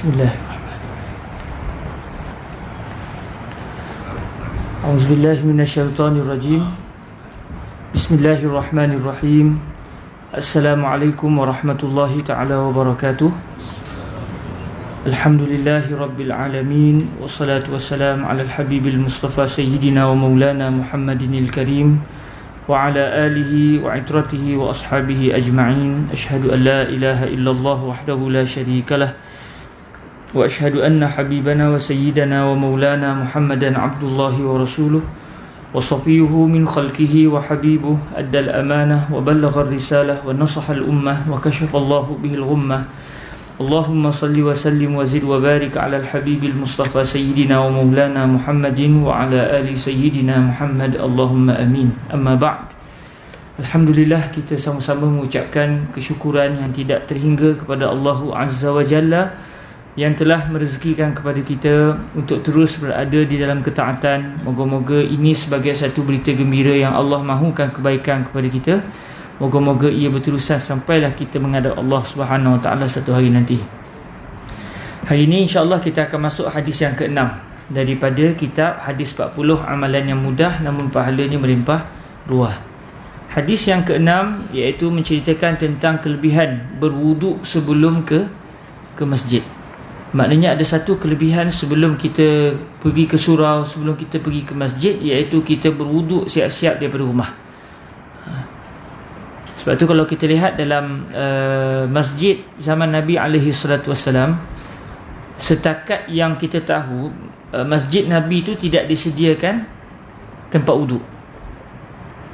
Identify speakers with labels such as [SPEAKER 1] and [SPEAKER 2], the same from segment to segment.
[SPEAKER 1] Bismillahirrahmanirrahim. A'udzubillahi minasyaitonirrajim. Bismillahirrahmanirrahim. Assalamualaikum warahmatullahi taala wabarakatuh. Alhamdulillahi rabbil alamin, wassalatu wassalamu ala al-habibil mustafa sayyidina wa maulana Muhammadinil karim wa ala alihi wa itratihi wa ashabihi ajma'in. Ashhadu an la ilaha illallah wahdahu la syarikalah wa ashhadu anna habibana wa sayyidana wa maulana Muhammadan abdullahi wa rasuluh wa safiyuhu min khalqihi wa habibuh, addal amanah wa ballagha risalah wa nasaha al-ummah wa kashafa Allahu bihil ghummah. Allahumma salli wa sallim wa zid wa barik ala al-habibil mustafa sayyidina wa maulana Muhammadin wa ala ali sayyidina Muhammad. Allahumma amin. Amma ba'd. Alhamdulillah, kita sama-sama mengucapkan kesyukuran yang tidak terhingga kepada Allah Azza wa Jalla yang telah merezekikan kepada kita untuk terus berada di dalam ketaatan. Moga-moga ini sebagai satu berita gembira yang Allah mahukan kebaikan kepada kita. Moga-moga ia berterusan sampailah kita menghadap Allah Subhanahu Wa Taala satu hari nanti. Hari ini insya-Allah kita akan masuk hadis yang ke-6 daripada kitab Hadis 40, amalan yang mudah namun pahalanya melimpah ruah. Hadis yang ke-6 iaitu menceritakan tentang kelebihan berwuduk sebelum ke masjid. Maknanya ada satu kelebihan sebelum kita pergi ke surau, sebelum kita pergi ke masjid, iaitu kita berwuduk siap-siap daripada rumah. Sebab tu kalau kita lihat dalam masjid zaman Nabi SAW, setakat yang kita tahu, masjid Nabi itu tidak disediakan tempat wuduk.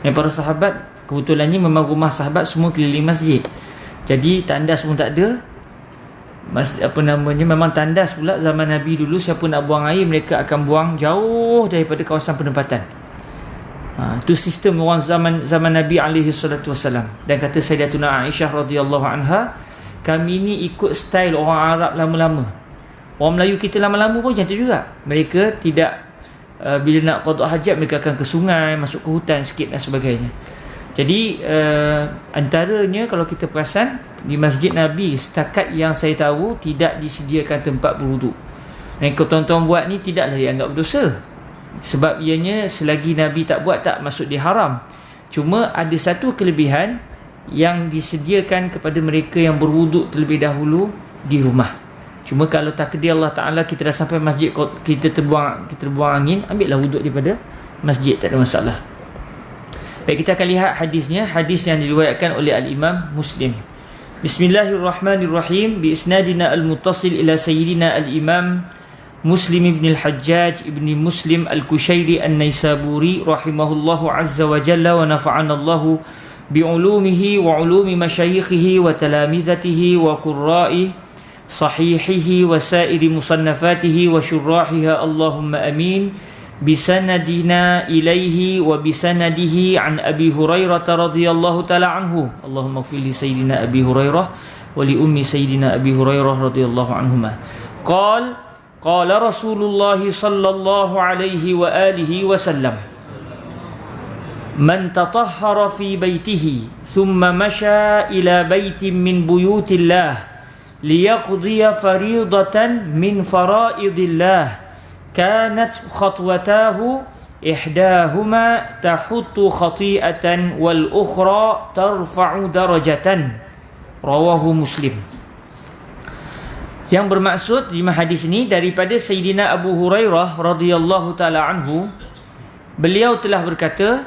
[SPEAKER 1] Yang para sahabat, kebetulannya memang rumah sahabat semua keliling masjid. Jadi tandas pun tak ada. Memang tandas pula zaman Nabi dulu, siapa nak buang air mereka akan buang jauh daripada kawasan penempatan. Itu sistem orang zaman Nabi SAW. Dan kata Sayyidatuna Aisyah radhiyallahu anha, kami ni ikut style orang Arab lama-lama. Orang Melayu kita lama-lama pun macam tu juga. Mereka tidak bila nak qada hajat mereka akan ke sungai, masuk ke hutan sikit dan sebagainya. Jadi antaranya kalau kita perasan di Masjid Nabi, setakat yang saya tahu tidak disediakan tempat berwuduk. Dan kalau tuan-tuan buat ni tidaklah dianggap berdosa. Sebab ianya selagi Nabi tak buat tak masuk di haram. Cuma ada satu kelebihan yang disediakan kepada mereka yang berwuduk terlebih dahulu di rumah. Cuma kalau takdir Allah Ta'ala kita dah sampai masjid, kita terbuang angin, ambillah wuduk daripada masjid, tak ada masalah. Baik, kita akan lihat hadisnya. Hadis yang diriwayatkan oleh Al-Imam Muslim. Bismillahirrahmanirrahim. Bi isnadina al-muttasil ila sayyidina Al-Imam Muslim ibn al-Hajjaj ibn Muslim al-Kushairi an-Naisaburi rahimahullahu azza wa jalla wa nafa'ana Allahu bi'ulumihi wa ulumi masyayikhihi wa talamizatihi wa qurra'i sahihihi wa sa'iri musannafatihi wa syurrahiha. Allahumma amin. Bisanadina ilaihi wa bisanadihi an Abi Hurairah radhiyallahu ta'ala anhu. Allahumma ighfir li sayyidina Abi Hurairah wa li ummi sayyidina Abi Hurairah radhiyallahu anhuma. Qala Rasulullah sallallahu alaihi wa alihi wa sallam, man tatahhara fi baytihi thumma masha ila baytin min buyutillah liyaqdiya fariidatan min faraidillah kanat khatwatahu ihdahuma tahuttu khati'atan wal ukhra tarfa'u darajatan. Rawahu Muslim. Yang bermaksud di hadis ini daripada Sayyidina Abu Hurairah radhiyallahu taala anhu, beliau telah berkata,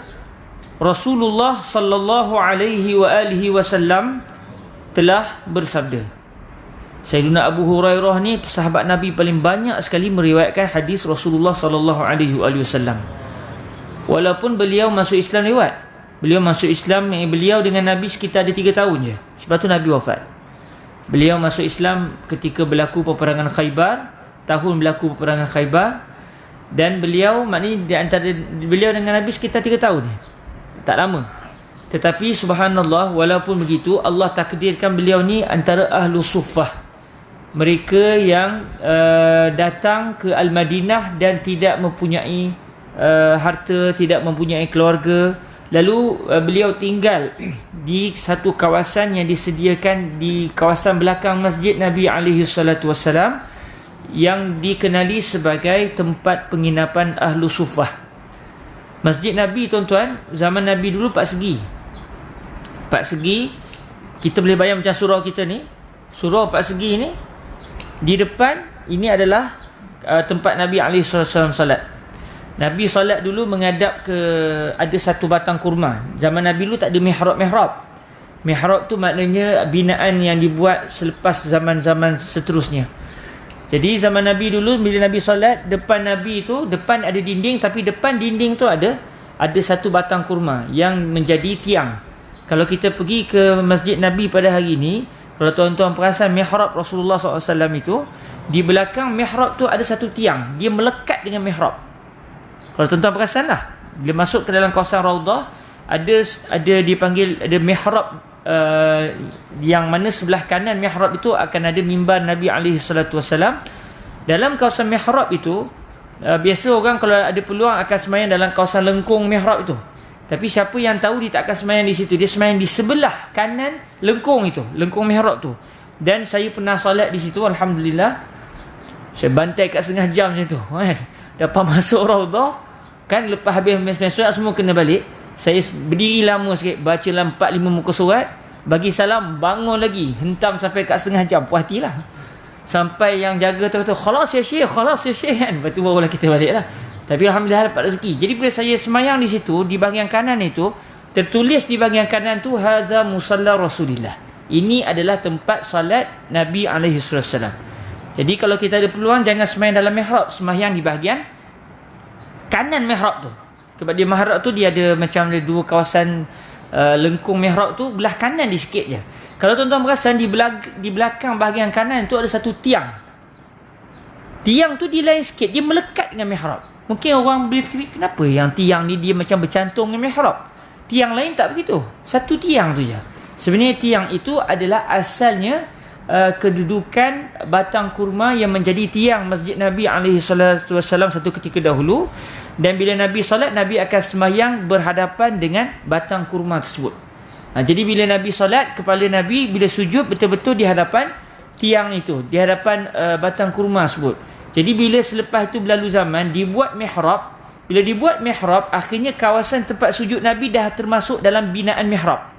[SPEAKER 1] Rasulullah sallallahu alaihi wa alihi wasallam telah bersabda. Sayyidina Abu Hurairah ni sahabat Nabi paling banyak sekali meriwayatkan hadis Rasulullah sallallahu alaihi wasallam. Walaupun beliau masuk Islam lewat. Beliau masuk Islam, beliau dengan Nabi sekitar ada 3 tahun je. Sebab tu Nabi wafat. Beliau masuk Islam ketika berlaku peperangan Khaybar, tahun berlaku peperangan Khaybar, dan beliau maknanya di antara beliau dengan Nabi sekitar 3 tahun je. Tak lama. Tetapi subhanallah, walaupun begitu Allah takdirkan beliau ni antara ahlu suffah, mereka yang datang ke Al-Madinah dan tidak mempunyai harta, tidak mempunyai keluarga. Lalu beliau tinggal di satu kawasan yang disediakan di kawasan belakang masjid Nabi SAW, yang dikenali sebagai tempat penginapan Ahlu Suffah. Masjid Nabi tuan-tuan, zaman Nabi dulu 4 segi. 4 segi, kita boleh bayang macam surau kita ni. Surau 4 segi ni, di depan ini adalah tempat Nabi SAW salat. Nabi salat dulu menghadap ke, ada satu batang kurma. Zaman Nabi dulu tak ada mihrab. Mihrab tu maknanya binaan yang dibuat selepas zaman-zaman seterusnya. Jadi zaman Nabi dulu, bila Nabi solat, depan Nabi tu, depan ada dinding, tapi depan dinding tu ada satu batang kurma yang menjadi tiang. Kalau kita pergi ke Masjid Nabi pada hari ini, kalau tuan-tuan perasan mihrab Rasulullah SAW itu, di belakang mihrab tu ada satu tiang, dia melekat dengan mihrab. Kalau tuan-tuan perasan lah, bila masuk ke dalam kawasan Raudah, ada dipanggil, ada mihrab, yang mana sebelah kanan mihrab itu akan ada mimbar Nabi SAW. Dalam kawasan mihrab itu, biasa orang kalau ada peluang akan sembahyang dalam kawasan lengkung mihrab itu. Tapi siapa yang tahu dia tak akan sembahyang di situ, dia sembahyang di sebelah kanan lengkung itu, lengkung mihrab tu. Dan saya pernah solat di situ, alhamdulillah. Saya bantai kat setengah jam macam tu kan. Dapat masuk Raudah kan, lepas habis solat semua kena balik. Saya berdiri lama sikit, baca dalam 4-5 muka surat, bagi salam, bangun lagi, hentam sampai kat setengah jam, puas hati lah. Sampai yang jaga tu kata, khalas ya syekh kan. Lepas tu barulah kita balik lah. Tapi alhamdulillah dapat rezeki. Jadi bila saya semayang di situ, di bahagian kanan itu, tertulis di bahagian kanan tu, hadza musalla Rasulillah. Ini adalah tempat salat Nabi SAW. Jadi kalau kita ada peluang, jangan semayang dalam mihrab, semayang di bahagian kanan mihrab tu. Sebab dia mihrab tu dia ada macam ada dua kawasan, lengkung mihrab tu belah kanan di sikit je. Kalau tuan-tuan perasan, di belakang bahagian kanan tu ada satu tiang. Tiang tu dia lain sikit, dia melekat dengan mihrab. Mungkin orang boleh fikir, kenapa yang tiang ni dia macam bercantum dengan mihrab? Tiang lain tak begitu, satu tiang tu je. Sebenarnya tiang itu adalah asalnya kedudukan batang kurma yang menjadi tiang Masjid Nabi SAW satu ketika dahulu. Dan bila Nabi solat, Nabi akan sembahyang berhadapan dengan batang kurma tersebut. Jadi bila Nabi solat, kepala Nabi bila sujud betul-betul di hadapan tiang itu, di hadapan batang kurma tersebut. Jadi bila selepas itu berlalu zaman, dibuat mihrab. Bila dibuat mihrab, akhirnya kawasan tempat sujud Nabi dah termasuk dalam binaan mihrab.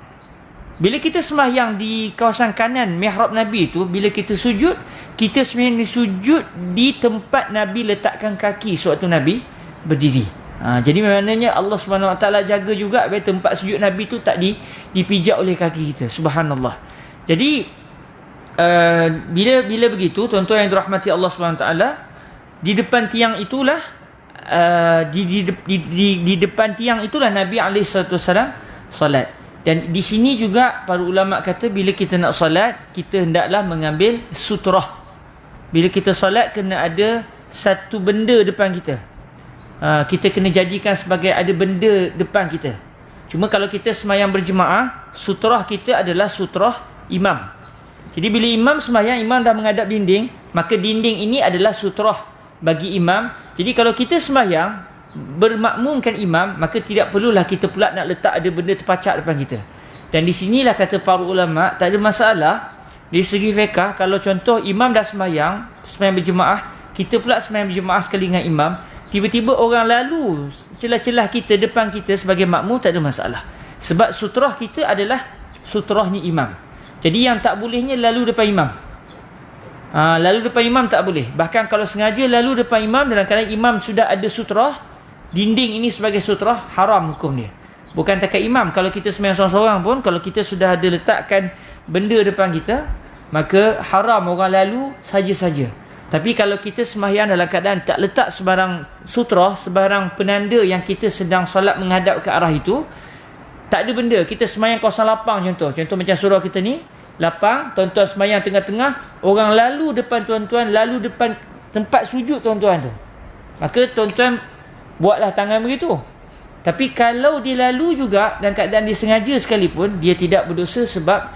[SPEAKER 1] Bila kita sembahyang di kawasan kanan mihrab Nabi itu, bila kita sujud, kita sebenarnya sujud di tempat Nabi letakkan kaki sewaktu Nabi berdiri. Jadi maknanya Allah SWT jaga juga supaya tempat sujud Nabi tu tak dipijak oleh kaki kita. Subhanallah. Jadi bila begitu, tuan-tuan yang dirahmati Allah SWT, di depan tiang itulah di depan tiang itulah Nabi SAW solat. Dan di sini juga para ulama kata, bila kita nak solat, kita hendaklah mengambil sutrah. Bila kita solat, kena ada satu benda depan kita. Kita kena jadikan sebagai ada benda depan kita. Cuma kalau kita semayang berjemaah, sutrah kita adalah sutrah imam. Jadi bila imam semayang, imam dah menghadap dinding, maka dinding ini adalah sutrah bagi imam. Jadi kalau kita semayang bermakmumkan imam, maka tidak perlulah kita pula nak letak ada benda terpacak depan kita. Dan di sinilah kata para ulama, tak ada masalah dari segi fiqh. Kalau contoh imam dah semayang berjemaah, kita pula semayang berjemaah sekali dengan imam, tiba-tiba orang lalu celah-celah kita depan kita sebagai makmum, tak ada masalah. Sebab sutrah kita adalah sutrahnya imam. Jadi yang tak bolehnya lalu depan imam. Lalu depan imam tak boleh. Bahkan kalau sengaja lalu depan imam dalam keadaan imam sudah ada sutrah, dinding ini sebagai sutrah, haram hukum dia. Bukan takat imam, kalau kita sembahyang seorang-seorang pun, kalau kita sudah ada letakkan benda depan kita, maka haram orang lalu saja-saja. Tapi kalau kita sembahyang dalam keadaan tak letak sebarang sutrah, sebarang penanda yang kita sedang solat menghadap ke arah itu, tak ada benda, kita sembahyang kawasan lapang contoh macam surau kita ni, lapang, tuan-tuan sembahyang tengah-tengah, orang lalu depan tuan-tuan, lalu depan tempat sujud tuan-tuan tu, maka tuan-tuan buatlah tangan begitu. Tapi kalau dia lalu juga dan keadaan dia sengaja sekalipun, dia tidak berdosa, sebab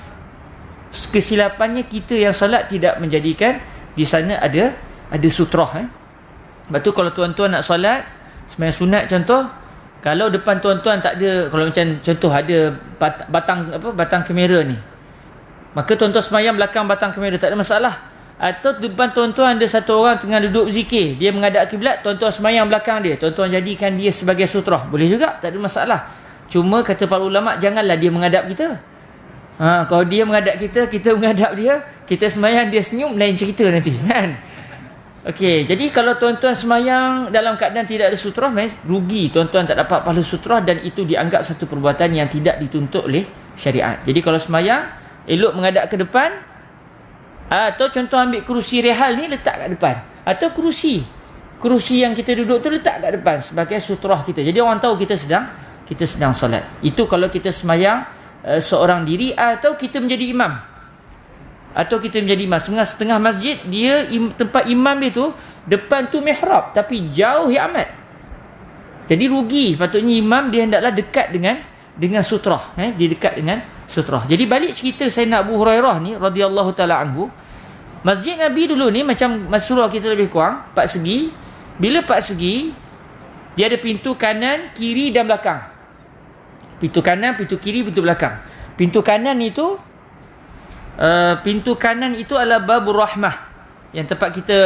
[SPEAKER 1] kesilapannya kita yang solat tidak menjadikan di sana ada sutrah. Sebab tu kalau tuan-tuan nak solat sembahyang sunat contoh, kalau depan tuan-tuan tak ada, kalau macam contoh ada batang kamera ni, maka tuan-tuan sembahyang belakang batang kamera, tak ada masalah. Atau depan tuan-tuan ada satu orang tengah duduk zikir, dia menghadap kiblat, tuan-tuan semayang belakang dia, tuan-tuan jadikan dia sebagai sutrah. Boleh juga, tak ada masalah. Cuma kata para ulama, janganlah dia menghadap kita. Kalau dia menghadap kita, kita menghadap dia, kita semayang, dia senyum, lain cerita nanti, kan? Okey, jadi kalau tuan-tuan semayang dalam keadaan tidak ada sutrah, rugi, tuan-tuan tak dapat pahala sutrah, dan itu dianggap satu perbuatan yang tidak dituntut oleh syariat. Jadi kalau semayang, elok menghadap ke depan, atau contoh ambil kerusi rehal ni letak kat depan, atau kerusi yang kita duduk tu letak kat depan sebagai sutrah kita. Jadi orang tahu kita sedang solat. Itu kalau kita semayang seorang diri, atau kita menjadi imam. Setengah masjid dia tempat imam dia tu depan tu mihrab tapi jauh ya amat. Jadi rugi. Patutnya imam dia hendaklah dekat dengan sutrah, dia dekat dengan sutrah. Jadi balik cerita Sayyidina Abu Hurairah ni radhiyallahu taala anhu, masjid Nabi dulu ni macam surah kita lebih kurang 4 segi. Bila 4 segi, dia ada pintu kanan, kiri dan belakang. Pintu kanan, pintu kiri, pintu belakang. Pintu kanan itu adalah Babur Rahmah. Yang tempat kita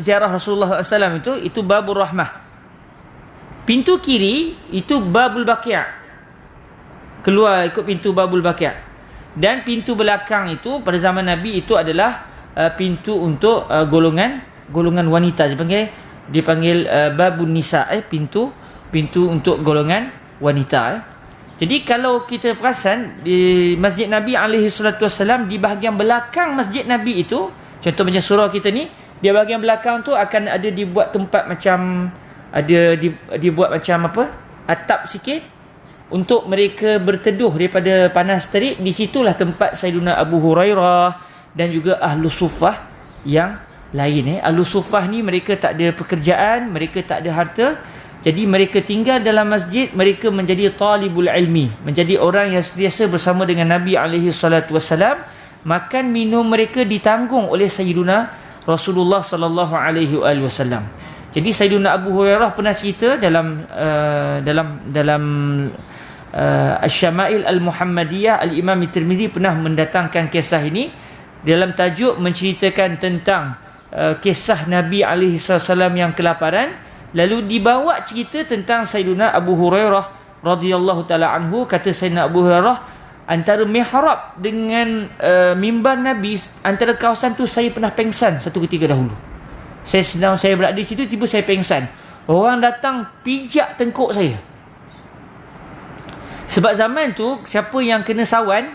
[SPEAKER 1] ziarah Rasulullah SAW itu Babur Rahmah. Pintu kiri itu Babul Baqi'. Keluar ikut pintu Babul Baqi'. Dan pintu belakang itu pada zaman Nabi itu adalah pintu untuk golongan wanita. Dia panggil Babun Nisa, pintu untuk golongan wanita. Jadi kalau kita perasan di Masjid Nabi SAW, di bahagian belakang Masjid Nabi itu, contoh macam surau kita ni, di bahagian belakang tu akan ada dibuat tempat macam dibuat macam atap sikit untuk mereka berteduh daripada panas terik. Di situlah tempat Sayyidina Abu Hurairah dan juga Ahlu Suffah yang lain. Ahlu Suffah ni mereka tak ada pekerjaan, mereka tak ada harta. Jadi mereka tinggal dalam masjid, mereka menjadi talibul ilmi, menjadi orang yang sentiasa bersama dengan Nabi SAW. Makan minum mereka ditanggung oleh Sayyiduna Rasulullah SAW. Jadi Sayyiduna Abu Hurairah pernah cerita dalam Asy-Syama'il Al-Muhammadiyah, Al-Imam Tirmizi pernah mendatangkan kisah ini dalam tajuk menceritakan tentang kisah Nabi SAW yang kelaparan. Lalu dibawa cerita tentang Sayyidina Abu Hurairah radhiyallahu taala anhu. Kata Sayyidina Abu Hurairah, antara mihrab dengan mimbar Nabi, antara kawasan tu saya pernah pengsan satu ketika dahulu. Saya berada di situ, tiba saya pengsan. Orang datang pijak tengkuk saya. Sebab zaman tu siapa yang kena sawan,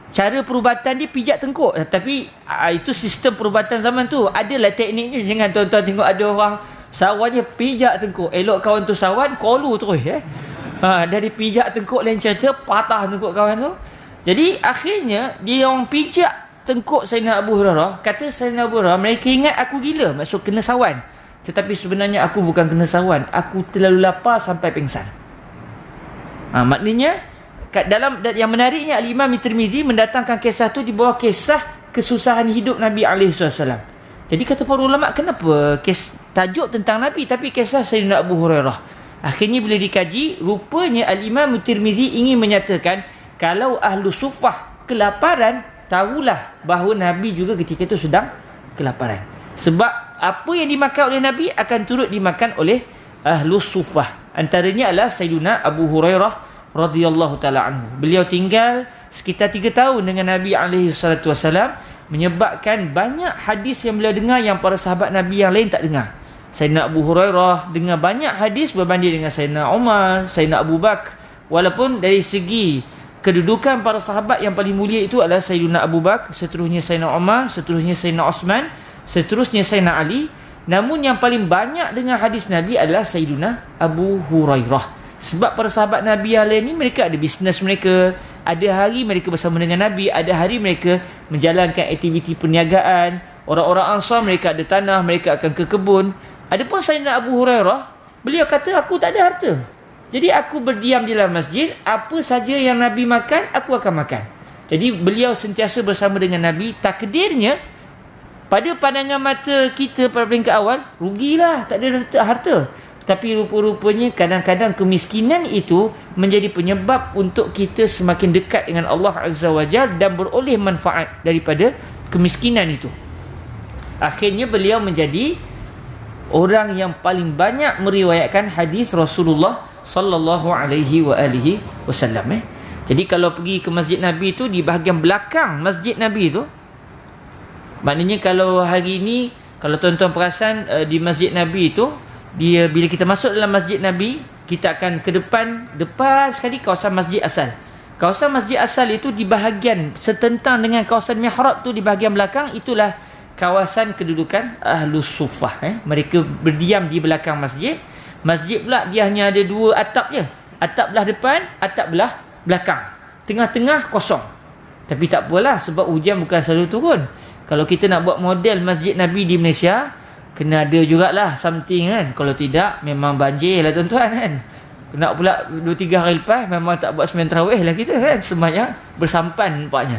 [SPEAKER 1] cara perubatan dia pijak tengkuk. Tapi itu sistem perubatan zaman tu. Adalah tekniknya. Jangan tuan-tuan tengok ada orang sawannya pijak tengkuk. Elok kawan tu sawan, kolu terus. Dari pijak tengkuk lain cerita, patah tengkuk kawan tu. Jadi akhirnya dia orang pijak tengkuk Sayyidina Abu Hurairah. Kata Sayyidina Abu Hurairah, mereka ingat aku gila, maksud kena sawan. Tetapi sebenarnya aku bukan kena sawan, aku terlalu lapar sampai pingsan. Maknanya dalam yang menariknya, Al-Imam Tirmizi mendatangkan kisah tu di bawah kisah kesusahan hidup Nabi SAW. Jadi kata para ulama, kenapa tajuk tentang Nabi tapi kisah Sayyidina Abu Hurairah? Akhirnya bila dikaji, rupanya Al-Imam Tirmizi ingin menyatakan kalau Ahlu Suffah kelaparan, tahulah bahawa Nabi juga ketika itu sedang kelaparan. Sebab apa yang dimakan oleh Nabi akan turut dimakan oleh Ahlu Suffah. Antaranya adalah Sayyidina Abu Hurairah radhiyallahu taala anhu. Beliau tinggal sekitar 3 tahun dengan Nabi SAW, menyebabkan banyak hadis yang beliau dengar yang para sahabat Nabi yang lain tak dengar. Sayyidina Abu Hurairah dengar banyak hadis berbanding dengan Sayyidina Umar, Sayyidina Abu Bakar. Walaupun dari segi kedudukan para sahabat yang paling mulia itu adalah Sayyidina Abu Bakar, seterusnya Sayyidina Umar, seterusnya Sayyidina Osman, seterusnya Sayyidina Ali. Namun yang paling banyak dengar hadis Nabi adalah Sayyidina Abu Hurairah. Sebab para sahabat Nabi yang lain ni, mereka ada bisnes mereka. Ada hari mereka bersama dengan Nabi, ada hari mereka menjalankan aktiviti perniagaan. Orang-orang Ansar, mereka ada tanah, mereka akan ke kebun. Adapun Sayyidina Abu Hurairah, beliau kata, aku tak ada harta. Jadi aku berdiam di dalam masjid, apa saja yang Nabi makan, aku akan makan. Jadi beliau sentiasa bersama dengan Nabi. Takdirnya, pada pandangan mata kita pada peringkat awal, rugilah, tak ada harta. Tapi rupa-rupanya kadang-kadang kemiskinan itu menjadi penyebab untuk kita semakin dekat dengan Allah Azza wa Jalla dan beroleh manfaat daripada kemiskinan itu.
[SPEAKER 2] Akhirnya beliau menjadi orang yang paling banyak meriwayatkan hadis Rasulullah sallallahu alaihi wasallam. Jadi kalau pergi ke Masjid Nabi tu, di bahagian belakang Masjid Nabi tu, maknanya kalau hari ini, kalau tuan-tuan perasan di Masjid Nabi tu, dia bila kita masuk dalam Masjid Nabi, kita akan ke depan sekali kawasan Masjid Asal. Kawasan Masjid Asal itu di bahagian setentang dengan kawasan mihrab tu, di bahagian belakang itulah kawasan kedudukan Ahlus Suffah. Mereka berdiam di belakang masjid. Masjid pula dia hanya ada dua atap je. Atap belah depan, atap belah belakang. Tengah-tengah kosong. Tapi tak apalah, sebab hujan bukan selalu turun. Kalau kita nak buat model Masjid Nabi di Malaysia, kena ada jugalah something kan. Kalau tidak, memang banjir lah tuan-tuan kan. Nak pula 2-3 hari lepas, memang tak buat sembahyang tarawih lah kita kan. Sembahyang bersampan nampaknya.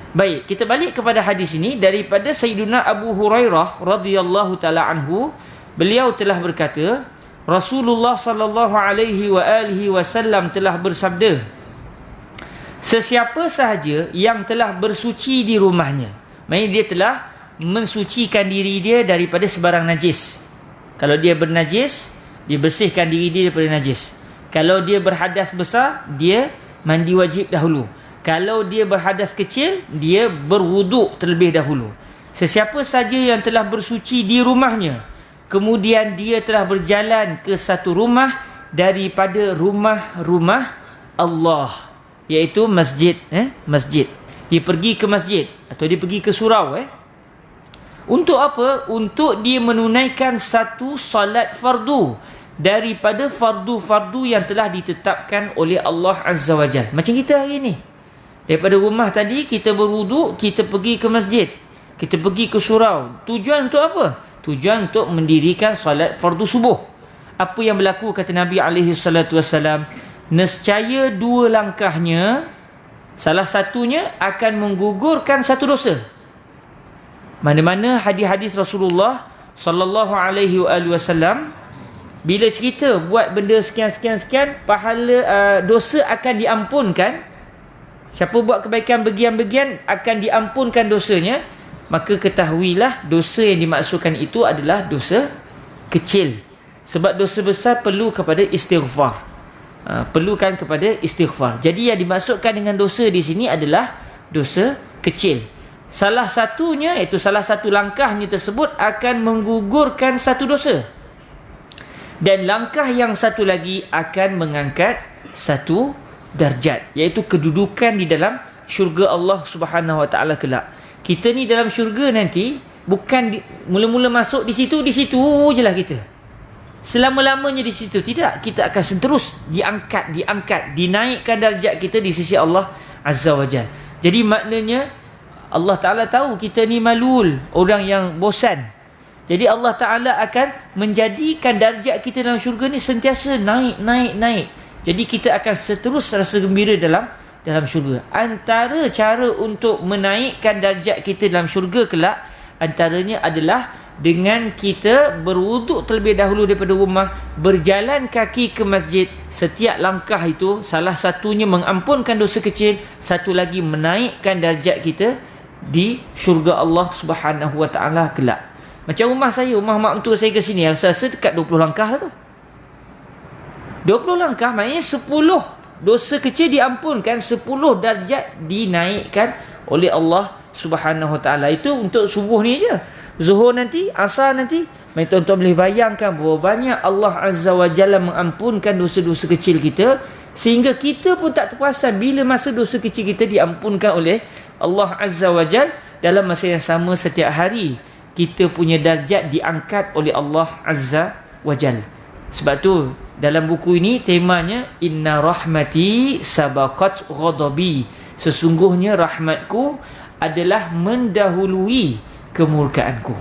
[SPEAKER 2] Baik, kita balik kepada hadis ini. Daripada Sayyiduna Abu Hurairah radhiyallahu ta'ala anhu, beliau telah berkata, Rasulullah sallallahu alaihi wasallam telah bersabda, sesiapa sahaja yang telah bersuci di rumahnya, maksudnya dia telah mensucikan diri dia daripada sebarang najis. Kalau dia bernajis, dia bersihkan diri dia daripada najis. Kalau dia berhadas besar, dia mandi wajib dahulu. Kalau dia berhadas kecil, dia berwuduk terlebih dahulu. Sesiapa saja yang telah bersuci di rumahnya, kemudian dia telah berjalan ke satu rumah daripada rumah-rumah Allah, iaitu masjid, masjid. Dia pergi ke masjid atau dia pergi ke surau, untuk apa? Untuk dia menunaikan satu salat fardu daripada fardu-fardu yang telah ditetapkan oleh Allah Azza wa Jal. Macam kita hari ni, daripada rumah tadi kita berwuduk, kita pergi ke masjid, kita pergi ke surau. Tujuan untuk apa? Tujuan untuk mendirikan salat fardu subuh. Apa yang berlaku kata Nabi SAW? Nescaya dua langkahnya, salah satunya akan menggugurkan satu dosa. Mana-mana hadis-hadis Rasulullah sallallahu alaihi wasallam, bila cerita buat benda sekian, pahala dosa akan diampunkan. Siapa buat kebaikan bagian-bagian akan diampunkan dosanya. Maka ketahuilah dosa yang dimaksudkan itu adalah dosa kecil. Sebab dosa besar perlu kepada istighfar. Perlukan kepada istighfar. Jadi yang dimaksudkan dengan dosa di sini adalah dosa kecil. Salah satunya, iaitu salah satu langkahnya tersebut akan menggugurkan satu dosa. Dan langkah yang satu lagi akan mengangkat satu darjat, iaitu kedudukan di dalam syurga Allah Subhanahu Wa Taala kelak. Kita ni dalam syurga nanti bukan mula-mula masuk di situ je lah kita. Selama-lamanya di situ tidak, kita akan terus diangkat, dinaikkan darjat kita di sisi Allah Azza wa Jalla. Jadi maknanya Allah Ta'ala tahu kita ni malul, orang yang bosan. Jadi Allah Ta'ala akan menjadikan darjat kita dalam syurga ni sentiasa naik. Jadi kita akan seterus rasa gembira dalam syurga. Antara cara untuk menaikkan darjat kita dalam syurga kelak, antaranya adalah dengan kita berwuduk terlebih dahulu daripada rumah, berjalan kaki ke masjid. Setiap langkah itu salah satunya mengampunkan dosa kecil, satu lagi menaikkan darjat kita di syurga Allah Subhanahu Wa Taala kelak. Macam rumah saya, rumah mak mentua saya ke sini, rasa-rasa dekat 20 langkah lah tu. 20 langkah maknanya 10 dosa kecil diampunkan, 10 darjat dinaikkan oleh Allah Subhanahu Wa Taala. Itu untuk subuh ni je. Zuhur nanti, asar nanti, tuan-tuan boleh bayangkan berapa banyak Allah Azza wa Jalla mengampunkan dosa-dosa kecil kita, sehingga kita pun tak terperasan bila masa dosa kecil kita diampunkan oleh Allah Azza wa Jalla. Dalam masa yang sama setiap hari kita punya darjat diangkat oleh Allah Azza wa Jalla. Sebab tu dalam buku ini temanya Inna rahmati sabaqat ghadabi. Sesungguhnya rahmatku adalah mendahului kemurkaanku.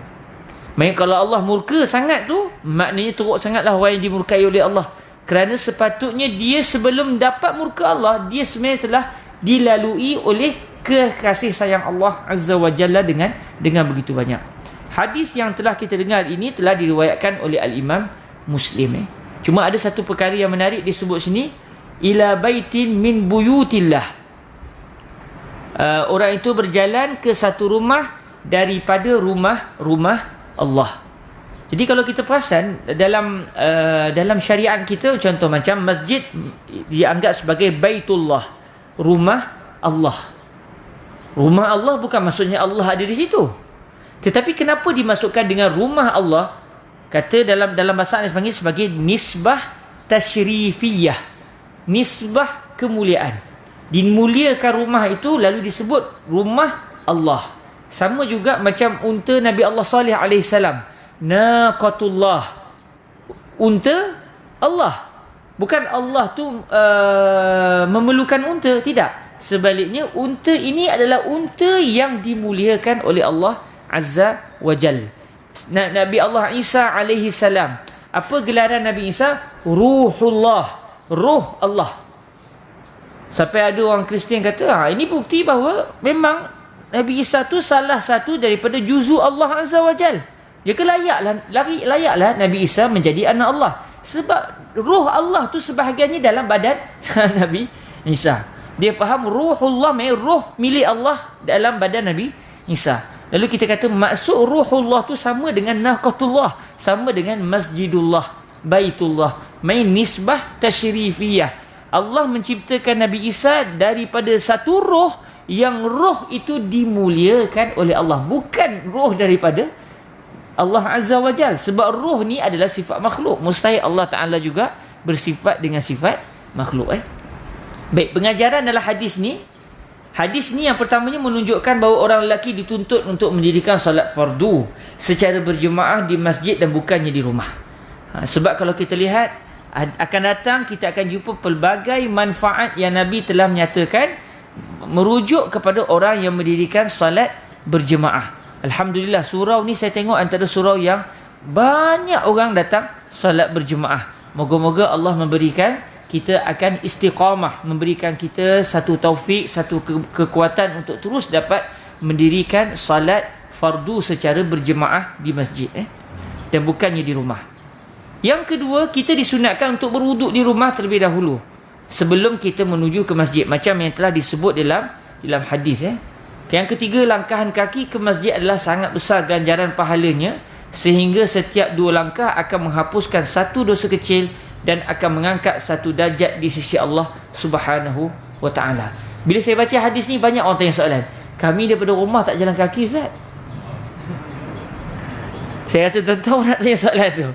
[SPEAKER 2] Maksudnya kalau Allah murka sangat tu, maknanya teruk sangatlah orang yang dimurkai oleh Allah. Kerana sepatutnya dia sebelum dapat murka Allah, dia sebenarnya telah dilalui oleh kekasih sayang Allah Azza wa Jalla dengan begitu banyak. Hadis yang telah kita dengar ini telah diriwayatkan oleh Al-Imam Muslim. Cuma ada satu perkara yang menarik disebut sini, ila baitin min buyutillah. Orang itu berjalan ke satu rumah daripada rumah Allah. Jadi kalau kita perasan dalam syariat kita, contoh macam masjid dianggap sebagai Baitullah, rumah Allah. Rumah Allah bukan maksudnya Allah ada di situ. Tetapi kenapa dimasukkan dengan rumah Allah? Kata dalam bahasa Arab dipanggil sebagai nisbah tasyrifiyah. Nisbah kemuliaan. Dimuliakan rumah itu lalu disebut rumah Allah. Sama juga macam unta Nabi Allah Salih alaihissalam. Naqatullah. Unta Allah. Bukan Allah tu memerlukan unta, tidak. Sebaliknya unta ini adalah unta yang dimuliakan oleh Allah Azza wa Jal. Nabi Allah Isa alaihi salam, apa gelaran Nabi Isa? Ruhullah, Ruh Allah. Sampai ada orang Kristian kata, ini bukti bahawa memang Nabi Isa tu salah satu daripada juzu Allah Azza wa Jal. Jadi layaklah Nabi Isa menjadi anak Allah. Sebab ruh Allah tu sebahagiannya dalam badan Nabi Isa. Dia faham ruhullah, ruh milik Allah dalam badan Nabi Isa. Lalu kita kata maksud ruhullah tu sama dengan naqatullah, sama dengan masjidullah, baitullah. Main nisbah tasyrifiyah. Allah menciptakan Nabi Isa daripada satu roh yang roh itu dimuliakan oleh Allah, bukan roh daripada Allah Azza wa Jal. Sebab roh ni adalah sifat makhluk. Mustahil Allah Ta'ala juga bersifat dengan sifat makhluk. Baik, pengajaran dalam hadis ni yang pertamanya menunjukkan bahawa orang lelaki dituntut untuk mendirikan solat fardu secara berjemaah di masjid dan bukannya di rumah. Sebab kalau kita lihat akan datang, kita akan jumpa pelbagai manfaat yang Nabi telah menyatakan merujuk kepada orang yang mendirikan solat berjemaah. Alhamdulillah, surau ni saya tengok antara surau yang banyak orang datang solat berjemaah. Moga-moga Allah memberikan kita akan istiqamah, memberikan kita satu taufik, satu kekuatan untuk terus dapat mendirikan salat fardu secara berjemaah di masjid dan bukannya di rumah. Yang kedua, kita disunatkan untuk berwuduk di rumah terlebih dahulu sebelum kita menuju ke masjid, macam yang telah disebut dalam hadis. Yang ketiga, langkahan kaki ke masjid adalah sangat besar ganjaran pahalanya, sehingga setiap 2 langkah akan menghapuskan satu dosa kecil dan akan mengangkat satu darjat di sisi Allah Subhanahu wa Ta'ala. Bila saya baca hadis ni, banyak orang tanya soalan. Kami daripada rumah tak jalan kaki, Ustaz? Saya rasa tuan-tuan nak tanya soalan tu.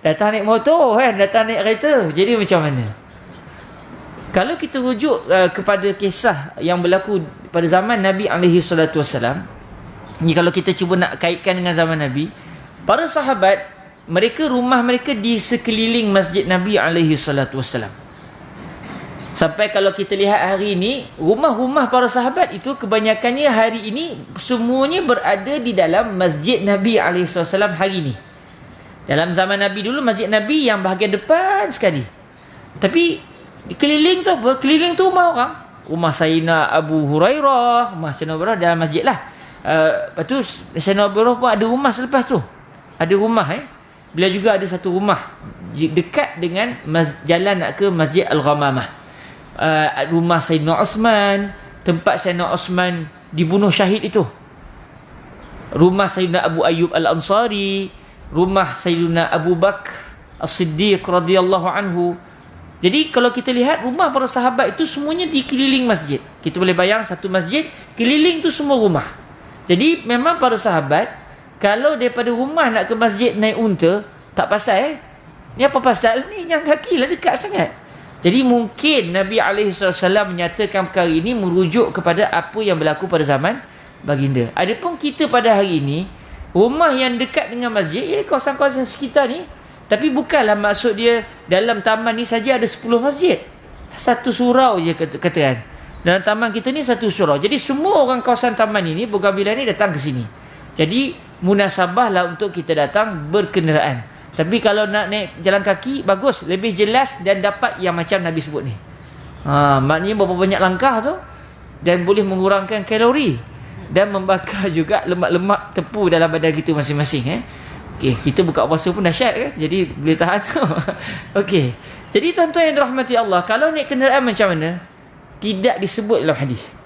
[SPEAKER 2] Datang naik motor kan, datang naik kereta. Jadi macam mana? Kalau kita rujuk kepada kisah yang berlaku pada zaman Nabi SAW, ni kalau kita cuba nak kaitkan dengan zaman Nabi, para sahabat, rumah mereka di sekeliling masjid Nabi SAW. Sampai kalau kita lihat hari ini, rumah-rumah para sahabat itu kebanyakannya hari ini semuanya berada di dalam masjid Nabi SAW hari ini. Dalam zaman Nabi dulu, masjid Nabi yang bahagian depan sekali. Tapi keliling tu apa? Keliling tu rumah orang. Rumah Sayyidina Abu Hurairah, rumah Sayyidina Abu Hurairah dalam masjid lah. Lepas tu Sayyidina Abu Hurairah pun ada rumah selepas tu. Ada rumah Bila juga ada satu rumah dekat dengan jalan nak ke Masjid Al-Ghamamah. Rumah Sayyidina Osman, tempat Sayyidina Osman dibunuh syahid itu. Rumah Sayyidina Abu Ayyub Al-Ansari, rumah Sayyidina Abu Bakr As-Siddiq radhiyallahu anhu. Jadi kalau kita lihat rumah para sahabat itu semuanya dikeliling masjid. Kita boleh bayang satu masjid, keliling tu semua rumah. Jadi memang para sahabat, kalau daripada rumah nak ke masjid naik unta, tak pasal Ni apa pasal? Ni jalan kaki lah, dekat sangat. Jadi mungkin Nabi SAW menyatakan perkara ini merujuk kepada apa yang berlaku pada zaman baginda. Adapun kita pada hari ini, rumah yang dekat dengan masjid, kawasan-kawasan sekitar ni, tapi bukanlah maksud dia dalam taman ni saja ada 10 masjid. Satu surau je katakan. Dalam taman kita ni satu surau. Jadi semua orang kawasan taman ini, Bougainville ni datang ke sini. Jadi munasabahlah untuk kita datang berkenderaan. Tapi kalau nak naik jalan kaki, bagus, lebih jelas dan dapat yang macam Nabi sebut ni. Maknanya berapa banyak langkah tu, dan boleh mengurangkan kalori dan membakar juga lemak-lemak tepu dalam badan kita masing-masing. Okey, kita buka puasa pun dahsyat kan, jadi boleh tahan tu. Okey. Jadi tuan-tuan yang dirahmati Allah, kalau naik kenderaan macam mana? Tidak disebut dalam hadis.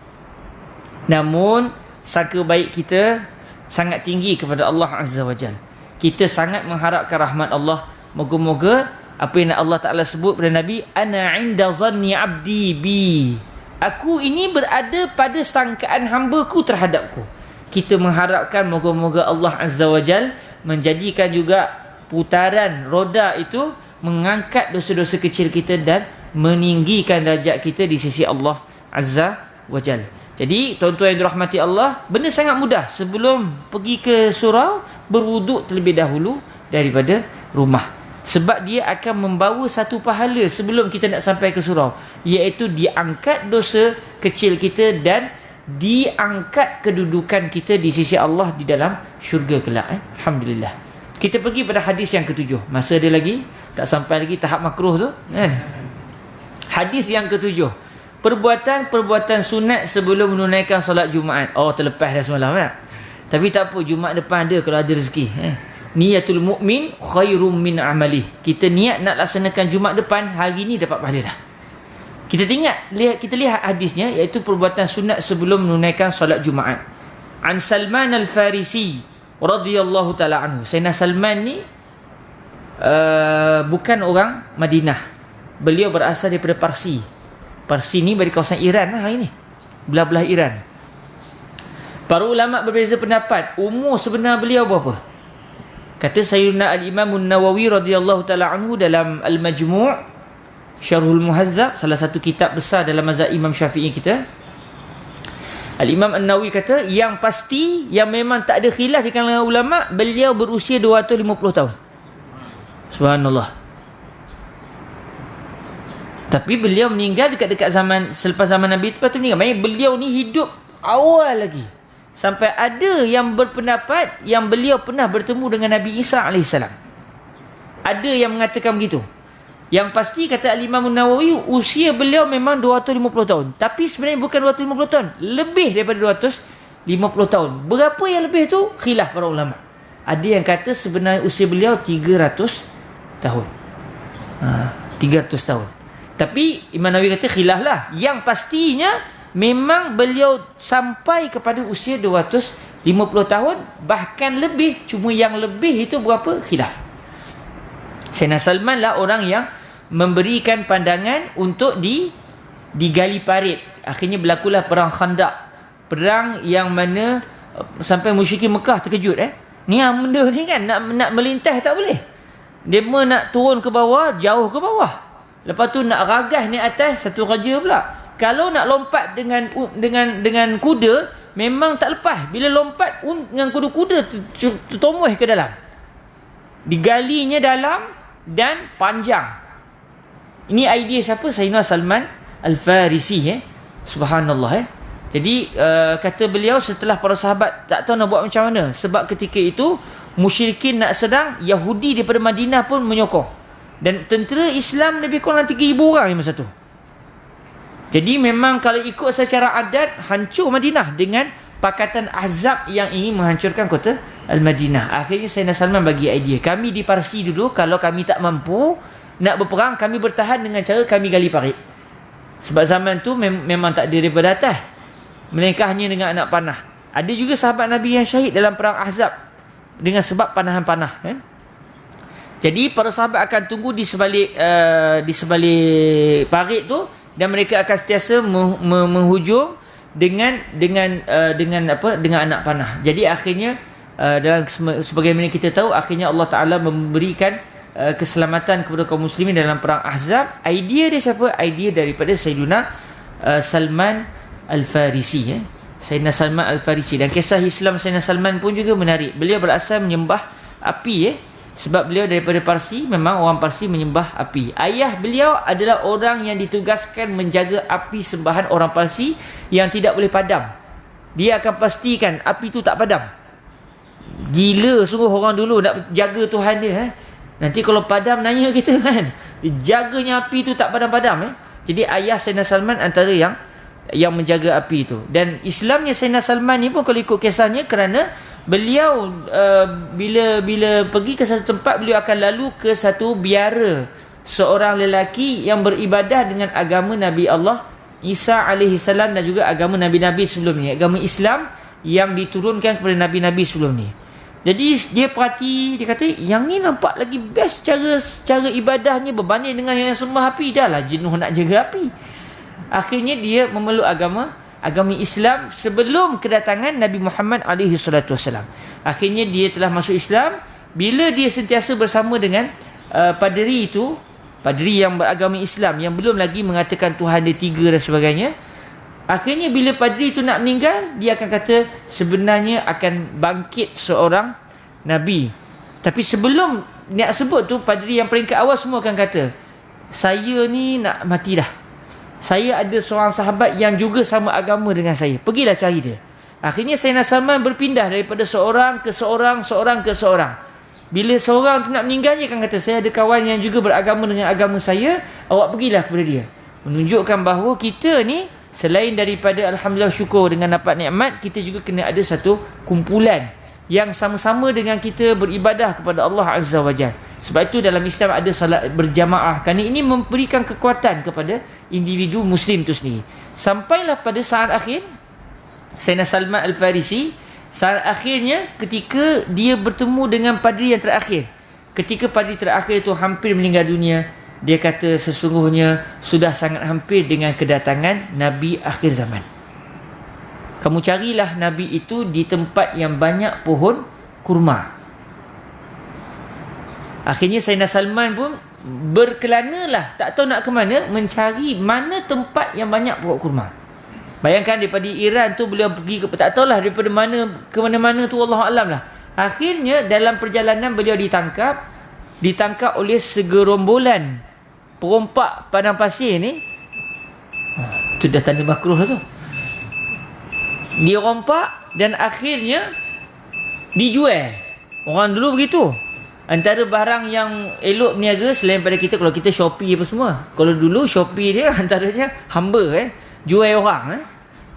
[SPEAKER 2] Namun sangka baik kita sangat tinggi kepada Allah Azza wa Jal. Kita sangat mengharapkan rahmat Allah. Moga-moga apa yang Allah Ta'ala sebut pada Nabi, ana inda zanni abdi bi, aku ini berada pada sangkaan hamba-Ku terhadapku. Kita mengharapkan moga-moga Allah Azza wa Jal menjadikan juga putaran roda itu mengangkat dosa-dosa kecil kita dan meninggikan darjat kita di sisi Allah Azza wa Jal. Jadi tuan-tuan yang dirahmati Allah, benda sangat mudah. Sebelum pergi ke surau, berwuduk terlebih dahulu daripada rumah. Sebab dia akan membawa satu pahala sebelum kita nak sampai ke surau, iaitu diangkat dosa kecil kita dan diangkat kedudukan kita di sisi Allah di dalam syurga kelak. Alhamdulillah. Kita pergi pada hadis yang ketujuh. Masa ada lagi, tak sampai lagi tahap makruh tu kan? Hadis yang ketujuh, perbuatan-perbuatan sunat sebelum menunaikan solat Jumaat. Oh, terlepas dah semalam tak? Tapi tak apa, Jumaat depan ada kalau ada rezeki. Niyatul mu'min khairum min amali. Kita niat nak laksanakan Jumaat depan, hari ni dapat pahala dah. Kita lihat hadisnya, iaitu perbuatan sunat sebelum menunaikan solat Jumaat. An Salman Al-Farisi radhiyallahu taala anhu. Sayyidina Salman ni bukan orang Madinah. Beliau berasal daripada Parsi. Parsi ni dari kawasan Iran lah hari ni. Belah-belah Iran. Para ulama berbeza pendapat umur sebenar beliau berapa. Kata Sayyidina Al-Imam An-Nawawi radhiyallahu taala anhu dalam Al-Majmu' Syarhul Muhazzab, salah satu kitab besar dalam mazhab Imam Syafi'i kita. Al-Imam An-Nawawi kata, yang pasti, yang memang tak ada khilaf di kalangan ulama, beliau berusia 250 tahun. Subhanallah. Tapi beliau meninggal dekat-dekat zaman, selepas zaman Nabi itu meninggal. Maksudnya beliau ni hidup awal lagi. Sampai ada yang berpendapat yang beliau pernah bertemu dengan Nabi Isa AS. Ada yang mengatakan begitu. Yang pasti kata Al-Imam Nawawi, usia beliau memang 250 tahun. Tapi sebenarnya bukan 250 tahun, lebih daripada 250 tahun. Berapa yang lebih tu? Khilaf para ulama. Ada yang kata sebenarnya usia beliau 300 tahun. 300 tahun. Tapi Imam Nawawi kata khilaf lah. Yang pastinya memang beliau sampai kepada usia 250 tahun, bahkan lebih. Cuma yang lebih itu berapa? Khilaf. Sayyidina Salman lah orang yang memberikan pandangan untuk digali parit. Akhirnya berlakulah perang Khandaq. Perang yang mana sampai musyrikin Mekah terkejut. Ni benda ni kan nak melintas tak boleh. Dia nak turun ke bawah, jauh ke bawah. Lepas tu nak ragas ni atas, satu raja pula. Kalau nak lompat dengan kuda, memang tak lepas. Bila lompat dengan kuda-kuda tertomoh ke dalam. Digalinya dalam dan panjang. Ini idea siapa? Sayyidina Salman Al-Farisi. Subhanallah. Jadi kata beliau, setelah para sahabat tak tahu nak buat macam mana. Sebab ketika itu musyrikin nak sedang, Yahudi daripada Madinah pun menyokong. Dan tentera Islam lebih kurang 3,000 orang masa tu. Jadi memang kalau ikut secara adat, hancur Madinah dengan pakatan Ahzab yang ingin menghancurkan kota Al-Madinah. Akhirnya Sayyidina Salman bagi idea, kami di Parsi dulu, kalau kami tak mampu nak berperang, kami bertahan dengan cara kami gali parit. Sebab zaman tu memang tak ada daripada atas, melainkan hanya dengan anak panah. Ada juga sahabat Nabi yang syahid dalam perang Ahzab dengan sebab panahan panah. Jadi para sahabat akan tunggu di sebalik parit tu, dan mereka akan sentiasa menghujung dengan anak panah. Jadi akhirnya dalam sebagaimana kita tahu, akhirnya Allah Taala memberikan keselamatan kepada kaum muslimin dalam perang Ahzab. Idea dia siapa? Idea daripada Sayyidina Salman Al-Farisi. Sayyidina Salman Al-Farisi. Dan kisah Islam Sayyidina Salman pun juga menarik. Beliau berasal menyembah api. Sebab beliau daripada Parsi, memang orang Parsi menyembah api. Ayah beliau adalah orang yang ditugaskan menjaga api sembahan orang Parsi yang tidak boleh padam. Dia akan pastikan api tu tak padam. Gila sungguh orang dulu nak jaga Tuhan dia. Nanti kalau padam nanya kita kan. Jaganya api tu tak padam-padam. Jadi ayah Sayyidina Salman antara yang menjaga api itu. Dan Islamnya Sayyidina Salman ni pun kalau ikut kisahnya, kerana beliau bila pergi ke satu tempat, beliau akan lalu ke satu biara seorang lelaki yang beribadah dengan agama Nabi Allah Isa alaihi salam dan juga agama nabi-nabi sebelumnya, agama Islam. yang diturunkan kepada nabi-nabi sebelum ni. Jadi dia perhati, dia kata yang ni nampak lagi best cara ibadahnya berbanding dengan yang sembah api. Dah lah jenuh nak jaga api. Akhirnya dia memeluk agama Islam sebelum kedatangan Nabi Muhammad alaihi salatu wasallam. Akhirnya dia telah masuk Islam bila dia sentiasa bersama dengan paderi yang beragama Islam yang belum lagi mengatakan Tuhan dia tiga dan sebagainya. Akhirnya bila paderi itu nak meninggal, dia akan kata sebenarnya akan bangkit seorang Nabi. Tapi sebelum nak sebut tu, paderi yang peringkat awal semua akan kata, saya ni nak mati dah. Saya ada seorang sahabat yang juga sama agama dengan saya. Pergilah cari dia. Akhirnya Sayyidina Salman berpindah daripada seorang ke seorang ke seorang. Bila seorang tu nak meninggal, dia akan kata, saya ada kawan yang juga beragama dengan agama saya, awak pergilah kepada dia. Menunjukkan bahawa kita ni selain daripada alhamdulillah syukur dengan dapat nikmat, kita juga kena ada satu kumpulan yang sama-sama dengan kita beribadah kepada Allah Azza wa Jalla. Sebab itu dalam Islam ada salat berjamaah, kerana ini memberikan kekuatan kepada individu muslim itu sendiri. Sampailah pada saat akhir Sayyidina Salman Al-Farisi, saat akhirnya ketika dia bertemu dengan padri yang terakhir. Ketika padri terakhir itu hampir meninggal dunia, dia kata sesungguhnya sudah sangat hampir dengan kedatangan Nabi akhir zaman. Kamu carilah Nabi itu di tempat yang banyak pohon kurma. Akhirnya Sayyidina Salman pun berkelanalah, tak tahu nak ke mana, mencari mana tempat yang banyak pokok kurma. Bayangkan daripada Iran tu beliau pergi ke, tak tahulah daripada mana ke mana-mana tu, Allah Alam lah. Akhirnya dalam perjalanan beliau ditangkap oleh segerombolan perompak padang pasir ni. Tu dah tanda makruh lah tu. Dia rompak dan akhirnya dijual. Orang dulu begitu. Antara barang yang elok berniaga selain pada kita, kalau kita Shopee apa semua. Kalau dulu Shopee dia antaranya hamba jual orang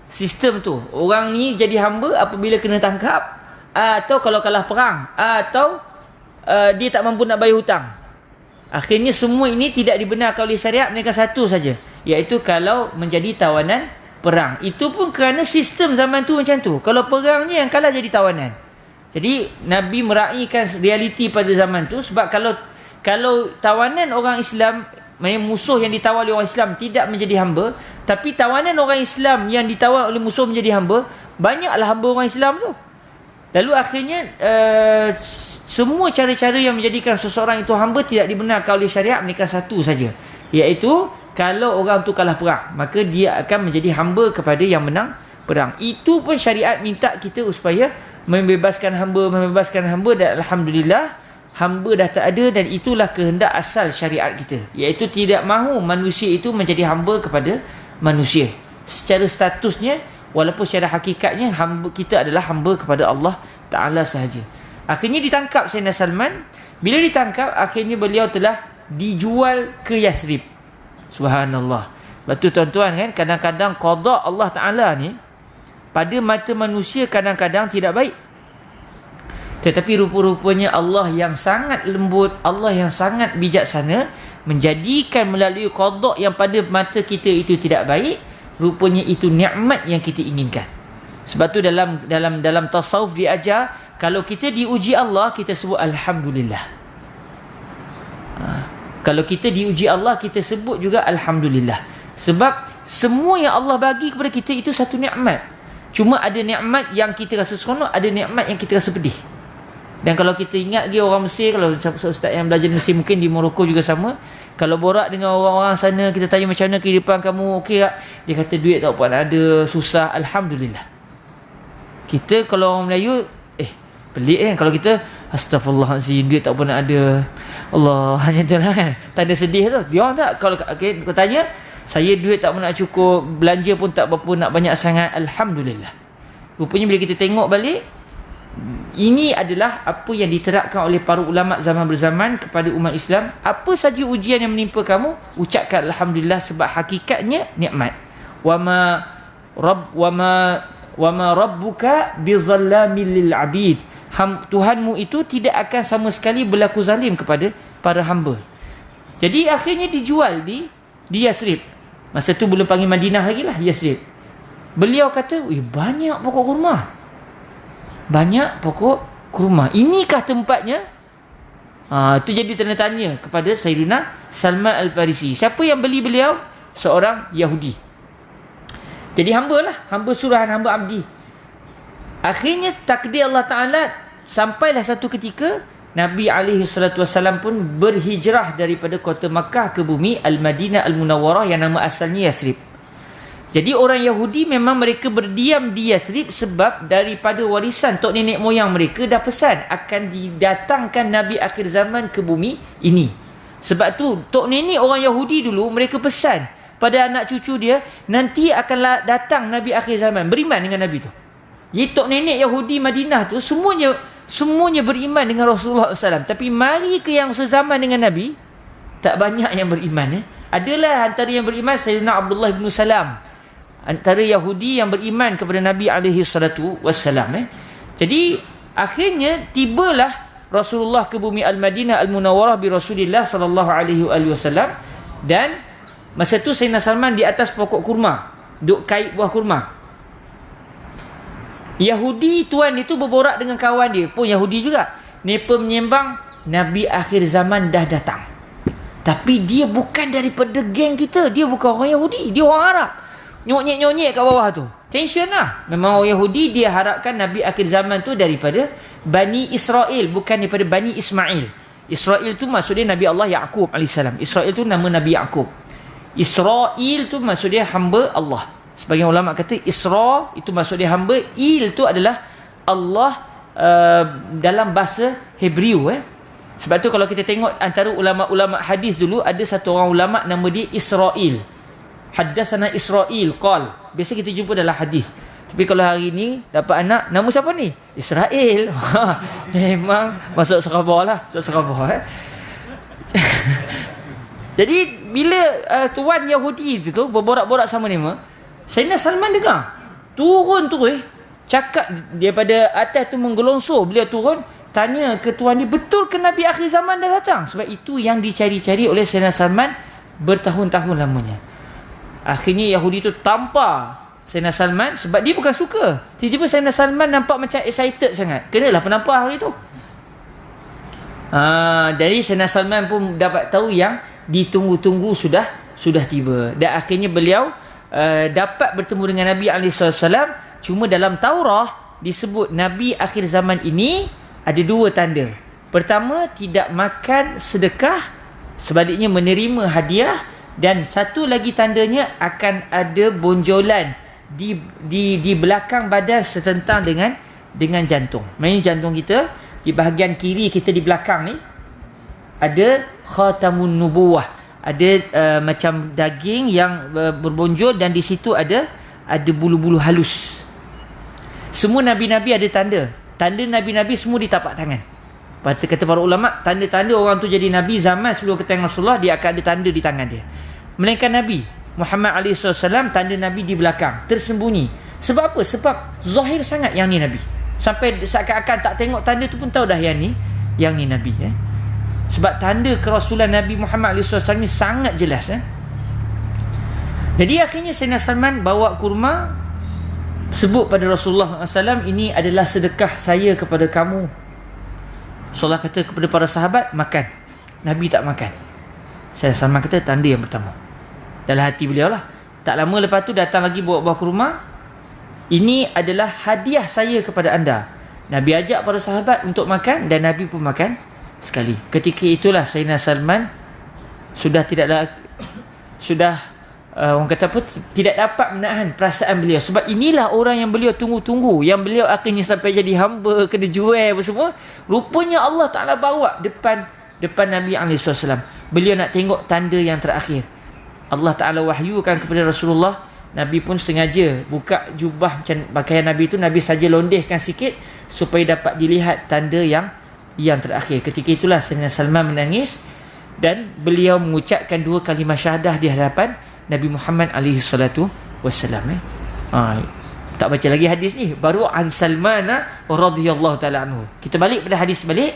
[SPEAKER 2] sistem tu. Orang ni jadi hamba apabila kena tangkap, atau kalau kalah perang, atau dia tak mampu nak bayar hutang. Akhirnya semua ini tidak dibenarkan oleh syariat, mereka satu saja, iaitu kalau menjadi tawanan perang. Itu pun kerana sistem zaman tu macam tu. Kalau perangnya yang kalah jadi tawanan. Jadi Nabi meraihkan realiti pada zaman tu, sebab kalau tawanan orang Islam, musuh yang ditawan oleh orang Islam tidak menjadi hamba, tapi tawanan orang Islam yang ditawan oleh musuh menjadi hamba, banyaklah hamba orang Islam tu. Lalu akhirnya semua cara-cara yang menjadikan seseorang itu hamba tidak dibenarkan oleh syariat, mereka satu saja, iaitu kalau orang tu kalah perang, maka dia akan menjadi hamba kepada yang menang perang. Itu pun syariat minta kita supaya membebaskan hamba, dan alhamdulillah hamba dah tak ada, dan itulah kehendak asal syariat kita, iaitu tidak mahu manusia itu menjadi hamba kepada manusia. Secara statusnya, walaupun secara hakikatnya hamba kita adalah hamba kepada Allah Ta'ala sahaja. Akhirnya ditangkap Sayyidina Salman. Bila ditangkap, akhirnya beliau telah dijual ke Yathrib. Subhanallah. Sebab tu tuan-tuan kan, kadang-kadang qada Allah Ta'ala ni pada mata manusia kadang-kadang tidak baik, tetapi rupa-rupanya Allah yang sangat lembut, Allah yang sangat bijaksana, menjadikan melalui qada yang pada mata kita itu tidak baik, rupanya itu nikmat yang kita inginkan. Sebab tu dalam tasawuf diajar, kalau kita diuji Allah, kita sebut alhamdulillah. Kalau kita diuji Allah, kita sebut juga alhamdulillah. Sebab semua yang Allah bagi kepada kita itu satu nikmat. Cuma ada nikmat yang kita rasa seronok, ada nikmat yang kita rasa pedih. Dan kalau kita ingat lagi orang Mesir, kalau ustaz yang belajar Mesir mungkin di Morocco juga sama, kalau borak dengan orang-orang sana, kita tanya macam mana kehidupan kamu, okey tak? Dia kata duit tak apa nak ada, susah, alhamdulillah. Kita kalau orang Melayu, pelik kan, kalau kita astaghfirullahalazim, duit tak apa nak ada, Allah, macam tu lah kan, tanda sedih tu. Dia orang tak, kalau kau tanya, saya duit tak nak cukup, belanja pun tak berapa nak banyak sangat, alhamdulillah. Rupanya bila kita tengok balik, ini adalah apa yang diterapkan oleh para ulama zaman berzaman kepada umat Islam. Apa saja ujian yang menimpa kamu, ucapkan alhamdulillah, sebab hakikatnya nikmat. Wama rabbuka bizallamin lil abid. Tuhanmu itu tidak akan sama sekali berlaku zalim kepada para hamba. Jadi akhirnya dijual di Yathrib. Masa tu belum panggil Madinah lagi lah, Yathrib. Beliau kata, banyak pokok kurma. banyak pokok kurma. Inikah tempatnya? Itu jadi tanda tanya kepada Sayyidina Salman Al-Farisi. Siapa yang beli beliau? Seorang Yahudi. Jadi hamba suruhan, hamba abdi. Akhirnya takdir Allah Ta'ala, sampailah satu ketika Nabi SAW pun berhijrah daripada kota Makkah ke bumi Al-Madinah Al-Munawwarah yang nama asalnya Yathrib. Jadi orang Yahudi memang mereka berdiam di Yathrib sebab daripada warisan tok nenek moyang mereka dah pesan akan didatangkan Nabi akhir zaman ke bumi ini. Sebab tu tok nenek orang Yahudi dulu mereka pesan pada anak cucu dia, nanti akan datang Nabi akhir zaman, beriman dengan Nabi tu. Jadi tok nenek Yahudi Madinah tu semuanya beriman dengan Rasulullah SAW. Tapi mari ke yang sezaman dengan Nabi, tak banyak yang beriman. Adalah antara yang beriman Sayyidina Abdullah bin Salam, antara Yahudi yang beriman kepada Nabi SAW. Jadi akhirnya tibalah Rasulullah ke bumi Al-Madinah Al-Munawwarah bi Rasulillah sallallahu alaihi wasallam, dan masa tu Sayyidina Salman di atas pokok kurma, duk kait buah kurma. Yahudi tuan itu berborak dengan kawan dia pun Yahudi juga. Mereka menyembang Nabi akhir zaman dah datang. Tapi dia bukan daripada geng kita, dia bukan orang Yahudi, dia orang Arab. Nyonyek-nyonyek kat bawah tu. Tension lah. Memang orang Yahudi dia harapkan Nabi akhir zaman tu daripada Bani Israel, bukan daripada Bani Ismail. Israel tu maksudnya Nabi Allah Yaqub AS. Israel tu nama Nabi Yaqub. Israel tu maksudnya hamba Allah. Sebagian ulama kata Isra itu maksud dia hamba, Il tu adalah Allah dalam bahasa Hebrew. Sebab tu kalau kita tengok antara ulama-ulama hadis dulu, ada satu orang ulama nama dia Israel. Haddatsana Israel qal. Biasa kita jumpa dalam hadis. Tapi kalau hari ni dapat anak, nama siapa ni? Israel. Memang masuk Sarawak lah, masuk Sarawak. Jadi bila tuan Yahudi tu berborak-borak sama ni, Sayyidina Salman dengar. Turun cakap daripada atas tu menggelongsor. Beliau turun, tanya ke tuan dia, betul ke Nabi akhir zaman dah datang? Sebab itu yang dicari-cari oleh Sayyidina Salman bertahun-tahun lamanya. Akhirnya Yahudi tu tampar Sayyidina Salman sebab dia bukan suka. Tiba-tiba Sayyidina Salman nampak macam excited sangat. Kenalah penampar hari tu. Jadi Sayyidina Salman pun dapat tahu yang ditunggu-tunggu sudah tiba. Dan akhirnya beliau dapat bertemu dengan Nabi SAW. Cuma dalam Taurah disebut Nabi akhir zaman ini ada dua tanda. Pertama, tidak makan sedekah, sebaliknya menerima hadiah. Dan satu lagi tandanya, akan ada bonjolan di belakang badan setentang dengan jantung. Maksudnya jantung kita di bahagian kiri kita di belakang ni ada khatamun nubuwah. Ada macam daging yang berbonjol, dan di situ ada bulu-bulu halus. Semua nabi-nabi ada tanda. Tanda nabi-nabi semua di tapak tangan. Kata para ulama, tanda-tanda orang tu jadi nabi zaman sebelum ketemu Rasulullah, dia akan ada tanda di tangan dia. Melainkan Nabi Muhammad SAW, tanda Nabi di belakang, tersembunyi. Sebab apa? Sebab zahir sangat yang ni Nabi. Sampai seakan-akan tak tengok tanda tu pun tahu dah yang ni Nabi. Sebab tanda kerasulan Nabi Muhammad SAW ni sangat jelas. Jadi akhirnya Sayyidina Salman bawa kurma, sebut pada Rasulullah SAW, ini adalah sedekah saya kepada kamu. Rasulullah kata kepada para sahabat, makan. Nabi tak makan. Sayyidina Salman kata, tanda yang pertama. Dalam hati beliau lah. Tak lama lepas tu datang lagi bawa buah kurma. Ini adalah hadiah saya kepada anda. Nabi ajak para sahabat untuk makan, dan Nabi pun makan sekali. Ketika itulah Sayyidina Salman orang kata apa, tidak dapat menahan perasaan beliau. Sebab inilah orang yang beliau tunggu-tunggu, yang beliau akhirnya sampai jadi hamba, kena jual apa semua. Rupanya Allah Ta'ala bawa depan Nabi SAW. Beliau nak tengok tanda yang terakhir. Allah Ta'ala wahyukan kepada Rasulullah. Nabi pun sengaja buka jubah macam pakaian Nabi tu, Nabi saja londehkan sikit supaya dapat dilihat tanda yang terakhir. Ketika itulah Sayyidina Salman menangis, dan beliau mengucapkan 2 kalimah syahadah di hadapan Nabi Muhammad SAW. Tak baca lagi hadis ni, baru an Salman radhiyallahu taala anhu. Kita balik pada hadis balik.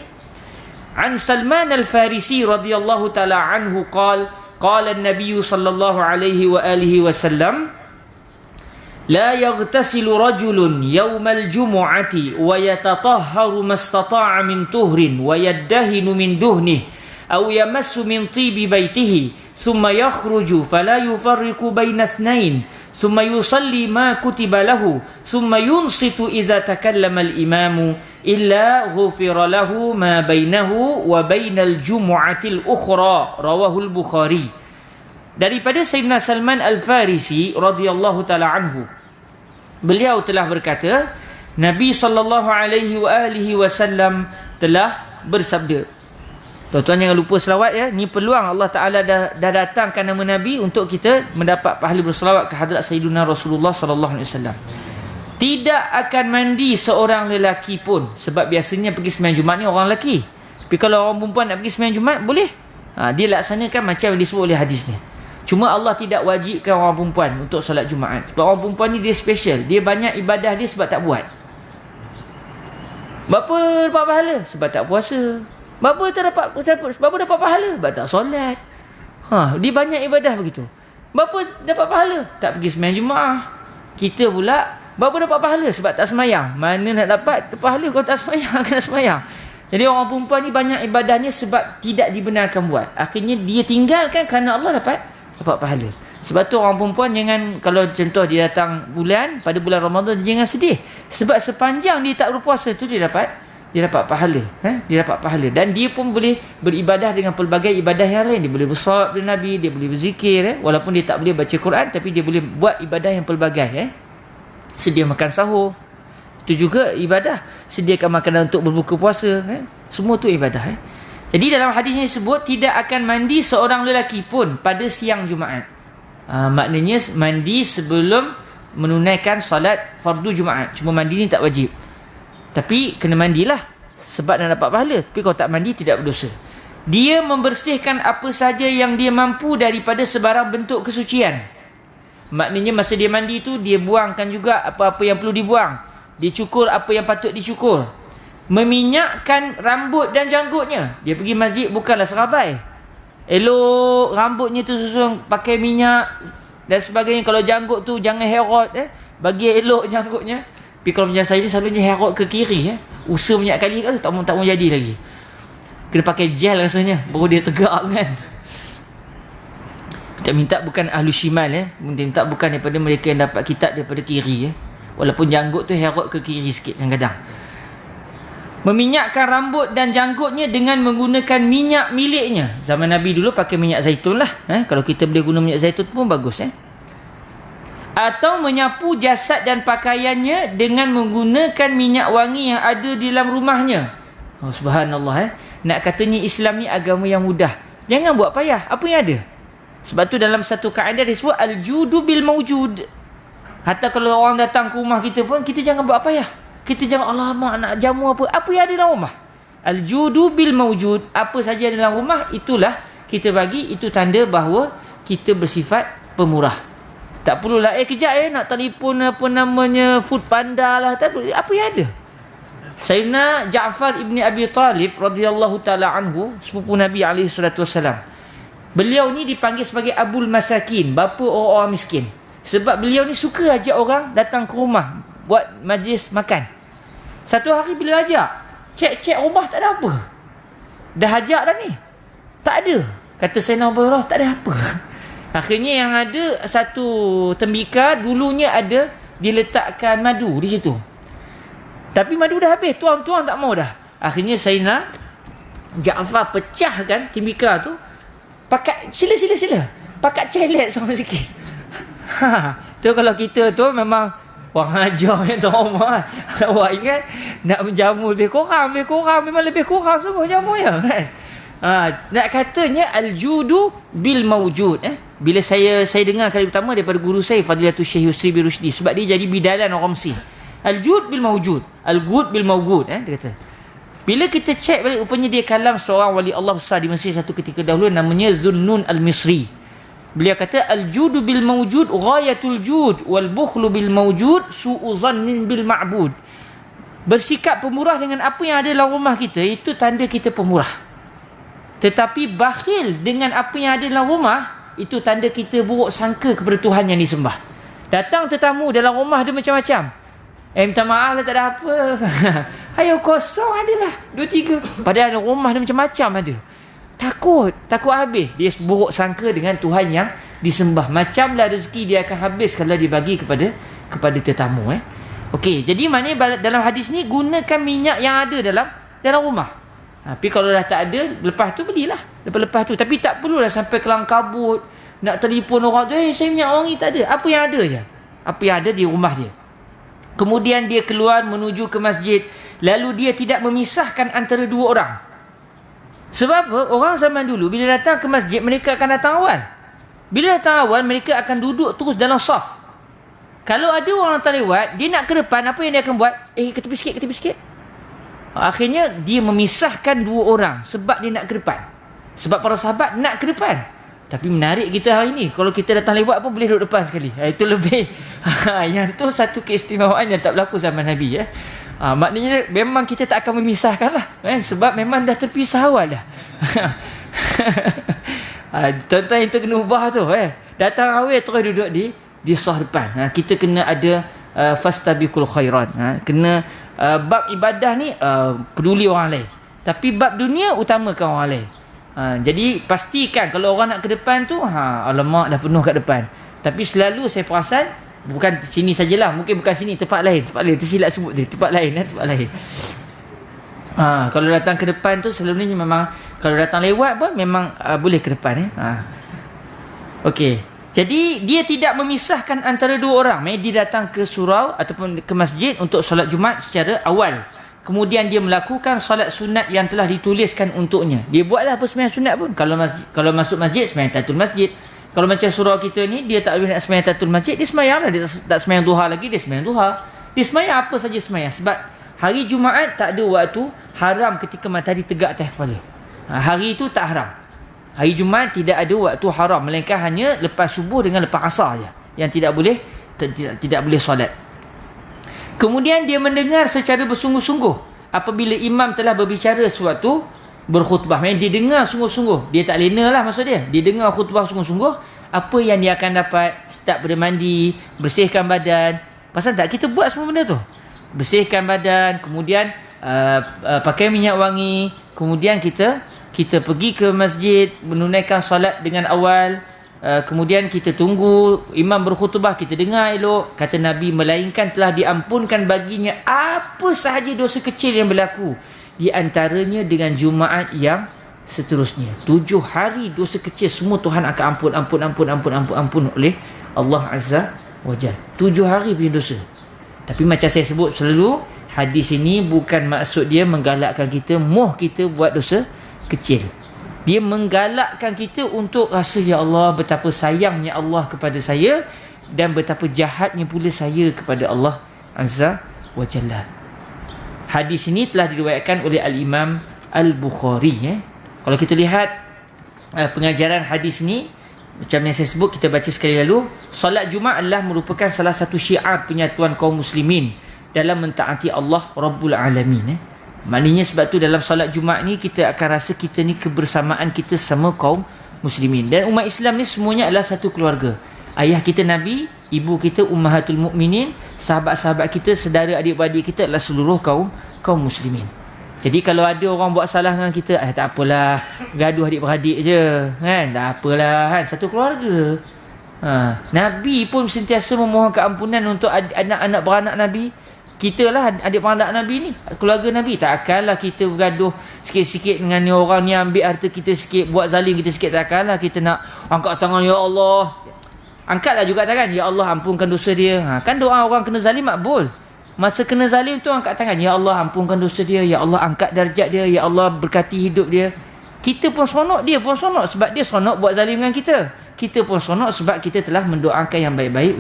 [SPEAKER 2] An Salman al-Farisi radhiyallahu taala anhu qala an-nabiy sallallahu alaihi wa alihi wasallam, لا يغتسل رجل يوم الجمعة ويتطهر ما استطاع من طهر ويدهن من دهنه أو يمس من طيب بيته ثم يخرج فلا يفرق بين اثنين ثم يصلي ما كتب له ثم ينصت إذا تكلم الإمام إلا غفر له ما بينه وبين الجمعة الأخرى رواه البخاري. Daripada Sayyidina Salman Al-Farisi radhiyallahu taala anhu, beliau telah berkata, Nabi SAW telah bersabda. Tuan-tuan jangan lupa selawat ya. Ni peluang Allah Ta'ala dah datangkan nama Nabi untuk kita mendapat pahala berselawat ke hadrat Sayyidina Rasulullah SAW. Tidak akan mandi seorang lelaki pun, sebab biasanya pergi sembahyang Jumaat ni orang lelaki. Tapi kalau orang perempuan nak pergi sembahyang Jumaat, boleh. Dia laksanakan macam yang disebut oleh hadis ni. Cuma Allah tidak wajibkan orang perempuan untuk solat Jumaat. Sebab orang perempuan ni dia special. Dia banyak ibadah dia sebab tak buat. Berapa dapat pahala? Sebab tak puasa. Berapa dapat pahala? Sebab tak solat. Dia banyak ibadah begitu. Berapa dapat pahala? Tak pergi sembahyang Jumaat. Kita pula, berapa dapat pahala? Sebab tak sembahyang. Mana nak dapat pahala kalau tak sembahyang? Kena sembahyang. Jadi orang perempuan ni banyak ibadahnya sebab tidak dibenarkan buat. Akhirnya dia tinggalkan kerana Allah dapat pahala. Sebab tu orang perempuan jangan, kalau contoh dia datang pada bulan Ramadan, dia jangan sedih. Sebab sepanjang dia tak berpuasa tu dia dapat pahala. Dia dapat pahala. Dan dia pun boleh beribadah dengan pelbagai ibadah yang lain. Dia boleh bersolat kepada Nabi, dia boleh berzikir, walaupun dia tak boleh baca Quran, tapi dia boleh buat ibadah yang pelbagai. Sedia makan sahur, itu juga ibadah. Sediakan makanan untuk berbuka puasa, semua tu ibadah. Jadi dalam hadis ini disebut tidak akan mandi seorang lelaki pun pada siang Jumaat. Maknanya mandi sebelum menunaikan solat fardu Jumaat. Cuma mandi ni tak wajib. Tapi kena mandilah sebab nak dapat pahala. Tapi kalau tak mandi tidak berdosa. Dia membersihkan apa saja yang dia mampu daripada sebarang bentuk kesucian. Maknanya masa dia mandi tu dia buangkan juga apa-apa yang perlu dibuang. Dia cukur apa yang patut dicukur. Meminyakkan rambut dan janggutnya. Dia pergi masjid bukanlah serabai. Elok rambutnya tu susun pakai minyak dan sebagainya. Kalau janggut tu jangan herot, bagi elok janggutnya. Tapi kalau macam saya ni selalunya herot ke kiri, usaha banyak kali kan tak mau jadi lagi. Kena pakai gel rasanya baru dia tegak kan. Minta bukan ahlu shimal, minta bukan daripada mereka yang dapat kitab daripada kiri, walaupun janggut tu herot ke kiri sikit kadang-kadang. Meminyakkan rambut dan janggutnya dengan menggunakan minyak miliknya. Zaman Nabi dulu pakai minyak zaitun lah. Kalau kita boleh guna minyak zaitun pun bagus. Atau menyapu jasad dan pakaiannya dengan menggunakan minyak wangi yang ada di dalam rumahnya. Subhanallah. Nak katanya Islam ni agama yang mudah. Jangan buat payah. Apa yang ada? Sebab tu dalam satu kaedah disebut al-judu bil mawjud. Hatta kalau orang datang ke rumah kita pun, kita jangan buat payah. Kita jangan, alamak nak jamu apa. Apa yang ada dalam rumah? Al-judu bil mawjud. Apa saja yang ada dalam rumah, itulah kita bagi. Itu tanda bahawa kita bersifat pemurah. Tak perlulah, kejap nak telefon apa namanya, food panda lah. Tak perlu. Apa yang ada? Sayyidina Ja'far ibn Abi Talib radhiyallahu ta'ala anhu, sepupu Nabi SAW. Beliau ni dipanggil sebagai Abul Masakin, bapa orang-orang miskin. Sebab beliau ni suka ajak orang datang ke rumah buat majlis makan. Satu hari bila ajak, cek rumah tak ada apa. Dah ajak dah ni, tak ada. Kata Sayyidina Abu Hurairah, tak ada apa. Akhirnya yang ada satu tembikar, dulunya ada diletakkan madu di situ. Tapi madu dah habis, tuang tak mau dah. Akhirnya Sayyidina Ja'far pecahkan tembikar tu, pakai sila. Pakai celet sama sikit. Tu kalau kita tu memang orang ajar yang tu rumah. Awak ingat nak menjamu lebih kurang memang lebih kurang sungguh jamu ya kan. Nak katanya al-judu bil mawjud. Bila saya dengar kali pertama daripada guru saya Fadilatul Syekh Yusri bin Rushdi, sebab dia jadi bidalan orang Mesir. Al-jud bil mawjud, al-gud bil mawjud, dia kata. Bila kita cek balik, rupanya dia kalam seorang wali Allah besar di Mesir satu ketika dahulu, namanya Zunnun al-Misri. Beliau kata al-judu bil mawjud ghayatul jud wal bukhlu bil mawjud su'u zannin bil ma'bud. Bersikap pemurah dengan apa yang ada dalam rumah kita, itu tanda kita pemurah. Tetapi bakhil dengan apa yang ada dalam rumah, itu tanda kita buruk sangka kepada Tuhan yang disembah. Datang tetamu dalam rumah dia macam-macam. Minta maaf lah, tak ada apa. Ayo kosong adalah 2-3. Padahal rumah dia macam-macam ada. Takut habis. Dia buruk sangka dengan Tuhan yang disembah. Macamlah rezeki dia akan habis kalau dibagi kepada tetamu. Okey, jadi maknanya dalam hadis ni gunakan minyak yang ada dalam rumah. Tapi kalau dah tak ada, lepas tu belilah. Lepas tu. Tapi tak perlulah sampai kelang kabut nak telefon orang tu, saya minyak wangi tak ada. Apa yang ada je? Apa yang ada di rumah dia. Kemudian dia keluar menuju ke masjid. Lalu dia tidak memisahkan antara dua orang. Sebab apa? Orang zaman dulu bila datang ke masjid, mereka akan datang awal. Bila datang awal, mereka akan duduk terus dalam saf. Kalau ada orang datang lewat, dia nak ke depan, apa yang dia akan buat? Ke tepi sikit. Akhirnya dia memisahkan dua orang sebab dia nak ke depan. Sebab para sahabat nak ke depan. Tapi menarik kita hari ni, kalau kita datang lewat pun boleh duduk depan sekali. Itu lebih yang tu satu keistimewaan yang tak berlaku zaman Nabi. Maknanya memang kita tak akan memisahkan lah, sebab memang dah terpisah awal dah. Tuan-tuan itu kena ubah tu. Datang awal terus duduk di sah depan. Kita kena ada fastabiqul khairat. Kena bab ibadah ni peduli orang lain. Tapi bab dunia utamakan orang lain. Jadi pastikan kalau orang nak ke depan tu, alamak dah penuh kat depan. Tapi selalu saya perasan, bukan sini sajalah, mungkin bukan sini, tempat lain tersilap sebut dia, tempat lain. Kalau datang ke depan tu selalunya memang, kalau datang lewat pun memang boleh ke depan. Okey. Jadi dia tidak memisahkan antara dua orang. Dia datang ke surau ataupun ke masjid untuk solat Jumaat secara awal. Kemudian dia melakukan solat sunat yang telah dituliskan untuknya. Dia buatlah apa sembahyang sunat pun. Kalau masuk masjid, sembahyang tahiyatul masjid. Kalau macam surau kita ni, dia tak boleh nak sembahyang tahiyatul masjid, dia sembahyanglah. Dia tak sembahyang duha lagi, dia sembahyang duha. Dia sembahyang apa saja sembahyang. Sebab hari Jumaat tak ada waktu haram ketika matahari tegak atas kepala. Hari itu tak haram. Hari Jumaat tidak ada waktu haram, melainkan hanya lepas subuh dengan lepas asar saja yang tidak boleh solat. Kemudian dia mendengar secara bersungguh-sungguh apabila imam telah berbicara suatu berkhutbah. Dia dengar sungguh-sungguh. Dia tak lena lah maksud dia. Dia dengar khutbah sungguh-sungguh. Apa yang dia akan dapat? Start pada mandi, bersihkan badan. Pasal tak kita buat semua benda tu? Bersihkan badan, kemudian pakai minyak wangi, kemudian kita pergi ke masjid, menunaikan solat dengan awal. Kemudian kita tunggu imam berkhutbah, kita dengar elok. Kata Nabi, melainkan telah diampunkan baginya apa sahaja dosa kecil yang berlaku, di antaranya dengan Jumaat yang seterusnya. 7 hari dosa kecil semua Tuhan akan ampun oleh Allah Azza wa Jalla. 7 hari punya dosa. Tapi macam saya sebut selalu, hadis ini bukan maksud dia menggalakkan kita buat dosa kecil. Dia menggalakkan kita untuk rasa, ya Allah, betapa sayangnya Allah kepada saya dan betapa jahatnya pula saya kepada Allah Azza wa Jalla. Hadis ini telah diriwayatkan oleh Al-Imam Al-Bukhari. Kalau kita lihat pengajaran hadis ini, macam yang saya sebut, kita baca sekali lalu. Salat Jumaat adalah merupakan salah satu syiar penyatuan kaum muslimin dalam mentaati Allah Rabbul Alamin. Maknanya sebab tu dalam solat Jumaat ni kita akan rasa kita ni kebersamaan kita sama kaum muslimin. Dan umat Islam ni semuanya adalah satu keluarga. Ayah kita Nabi, ibu kita Ummahatul Mukminin, sahabat-sahabat kita, saudara adik-beradik kita adalah seluruh kaum muslimin. Jadi kalau ada orang buat salah dengan kita, tak apalah, gaduh adik-beradik je, kan? Tak apalah, kan? Satu keluarga. Nabi pun sentiasa memohon keampunan untuk anak-anak beranak Nabi. Kita lah adik beranak Nabi ni, keluarga Nabi. Takkanlah kita bergaduh sikit-sikit dengan ni orang ni, ambil harta kita sikit, buat zalim kita sikit. Takkanlah kita nak angkat tangan, ya Allah. Angkatlah juga tangan, ya Allah ampunkan dosa dia. Kan doa orang kena zalim makbul. Masa kena zalim tu angkat tangan, ya Allah ampunkan dosa dia, ya Allah angkat darjat dia, ya Allah berkati hidup dia. Kita pun seronok, dia pun seronok sebab dia seronok buat zalim dengan kita. Kita pun seronok sebab kita telah mendoakan yang baik-baik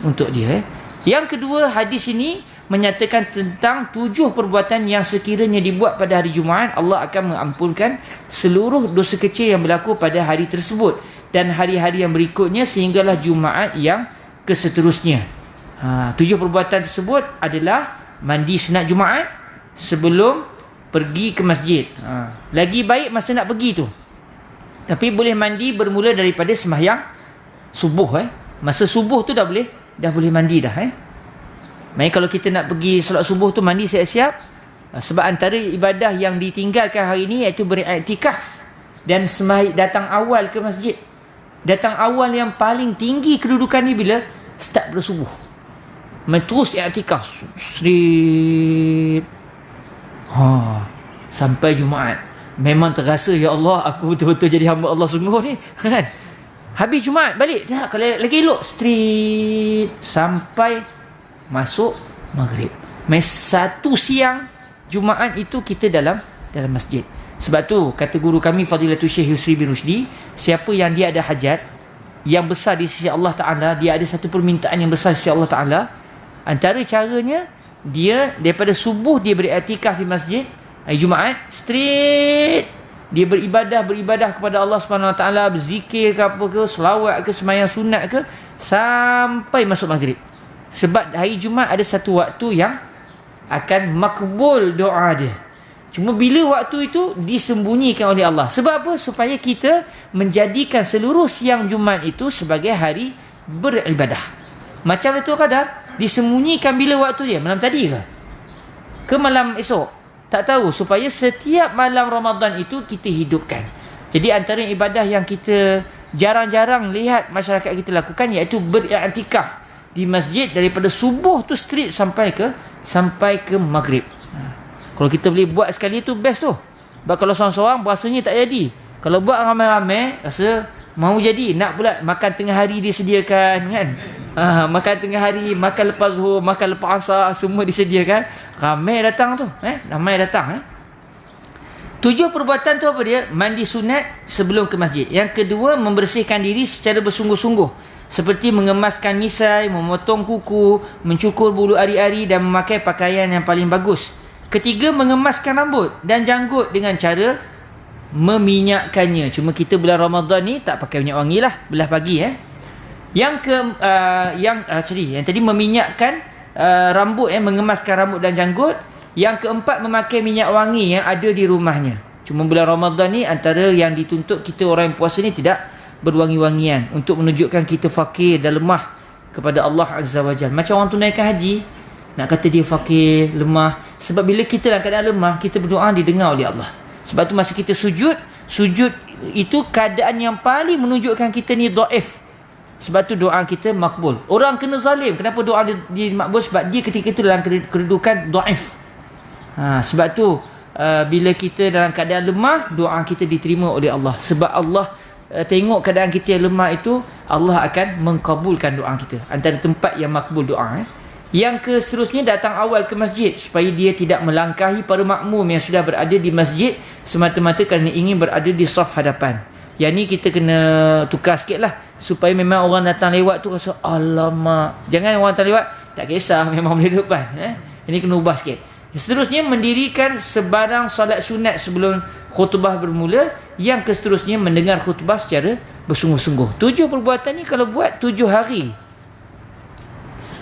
[SPEAKER 2] untuk dia. Yang kedua, hadis ini menyatakan tentang 7 perbuatan yang sekiranya dibuat pada hari Jumaat, Allah akan mengampunkan seluruh dosa kecil yang berlaku pada hari tersebut dan hari-hari yang berikutnya sehinggalah Jumaat yang keseterusnya. 7 perbuatan tersebut adalah mandi sunat Jumaat sebelum pergi ke masjid. Lagi baik masa nak pergi tu. Tapi boleh mandi bermula daripada sembahyang subuh. Masa subuh tu dah boleh dah boleh mandi dah. Maknanya kalau kita nak pergi solat subuh tu mandi siap-siap. Sebab antara ibadah yang ditinggalkan hari ini iaitu beriktikaf dan datang awal ke masjid. Datang awal yang paling tinggi kedudukan ni bila start bersubuh. Terus iktikaf sampai Jumaat. Memang terasa, ya Allah, aku betul-betul jadi hamba Allah sungguh ni, kan? Habis Jumaat balik, tak, kalau lagi elok street sampai masuk maghrib. Satu siang Jumaat itu kita dalam masjid. Sebab tu kata guru kami Fadilatul Syekh Yusri bin Rushdi, siapa yang dia ada hajat yang besar di sisi Allah Ta'ala, dia ada satu permintaan yang besar di sisi Allah Ta'ala, antara caranya dia daripada subuh dia beriktikaf di masjid, hari Jumaat straight dia beribadah kepada Allah Subhanahu Wa Ta'ala, berzikir ke apa ke, selawat ke, sembahyang sunat ke, sampai masuk maghrib. Sebab hari Jumaat ada satu waktu yang akan makbul doa dia. Cuma bila waktu itu disembunyikan oleh Allah. Sebab apa? Supaya kita menjadikan seluruh siang Jumaat itu sebagai hari beribadah. Macam Lailatul Qadar disembunyikan bila waktu dia? Malam tadi ke malam esok? Tak tahu. Supaya setiap malam Ramadan itu kita hidupkan. Jadi antara ibadah yang kita jarang-jarang lihat masyarakat kita lakukan iaitu beriktikaf di masjid daripada subuh tu straight sampai ke maghrib. Kalau kita boleh buat sekali tu best tu. Sebab kalau seorang-seorang rasanya tak jadi. Kalau buat ramai-ramai rasa mau jadi. Nak pula makan tengah hari disediakan, kan? Makan tengah hari, makan lepas zuhur, makan lepas asar, semua disediakan. Ramai datang tu, ramai datang. 7 perbuatan tu apa dia? Mandi sunat sebelum ke masjid. Yang kedua, membersihkan diri secara bersungguh-sungguh, seperti mengemaskan misai, memotong kuku, mencukur bulu ari-ari dan memakai pakaian yang paling bagus. Ketiga, mengemaskan rambut dan janggut dengan cara meminyakkannya. Cuma kita bulan Ramadan ni tak pakai minyak wangi lah, belah pagi. Yang tadi meminyakkan rambut, mengemaskan rambut dan janggut. Yang keempat, memakai minyak wangi yang ada di rumahnya. Cuma bulan Ramadan ni antara yang dituntut kita orang yang puasa ni tidak berwangi-wangian untuk menunjukkan kita fakir dan lemah kepada Allah Azza wa Jalla. Macam orang tunaikan haji, nak kata dia fakir, lemah. Sebab bila kita dalam keadaan lemah, kita berdoa didengar oleh Allah. Sebab tu masa kita sujud itu keadaan yang paling menunjukkan kita ni dhaif. Sebab tu doa kita makbul. Orang kena zalim, kenapa doa dia makbul? Sebab dia ketika itu dalam kedudukan dhaif. Sebab tu bila kita dalam keadaan lemah, doa kita diterima oleh Allah. Sebab Allah tengok keadaan kita yang lemah itu, Allah akan mengkabulkan doa kita. Antara tempat yang makbul doa. Yang seterusnya, datang awal ke masjid supaya dia tidak melangkahi para makmum yang sudah berada di masjid semata-mata kerana ingin berada di saf hadapan. Yang ni kita kena tukar sikit lah, supaya memang orang datang lewat tu rasa alamak. Jangan orang datang lewat tak kisah, memang boleh duduk depan. Ini kena ubah sikit. Seterusnya, mendirikan sebarang solat sunat sebelum khutbah bermula. Yang seterusnya, mendengar khutbah secara bersungguh-sungguh. 7 perbuatan ni kalau buat 7 hari,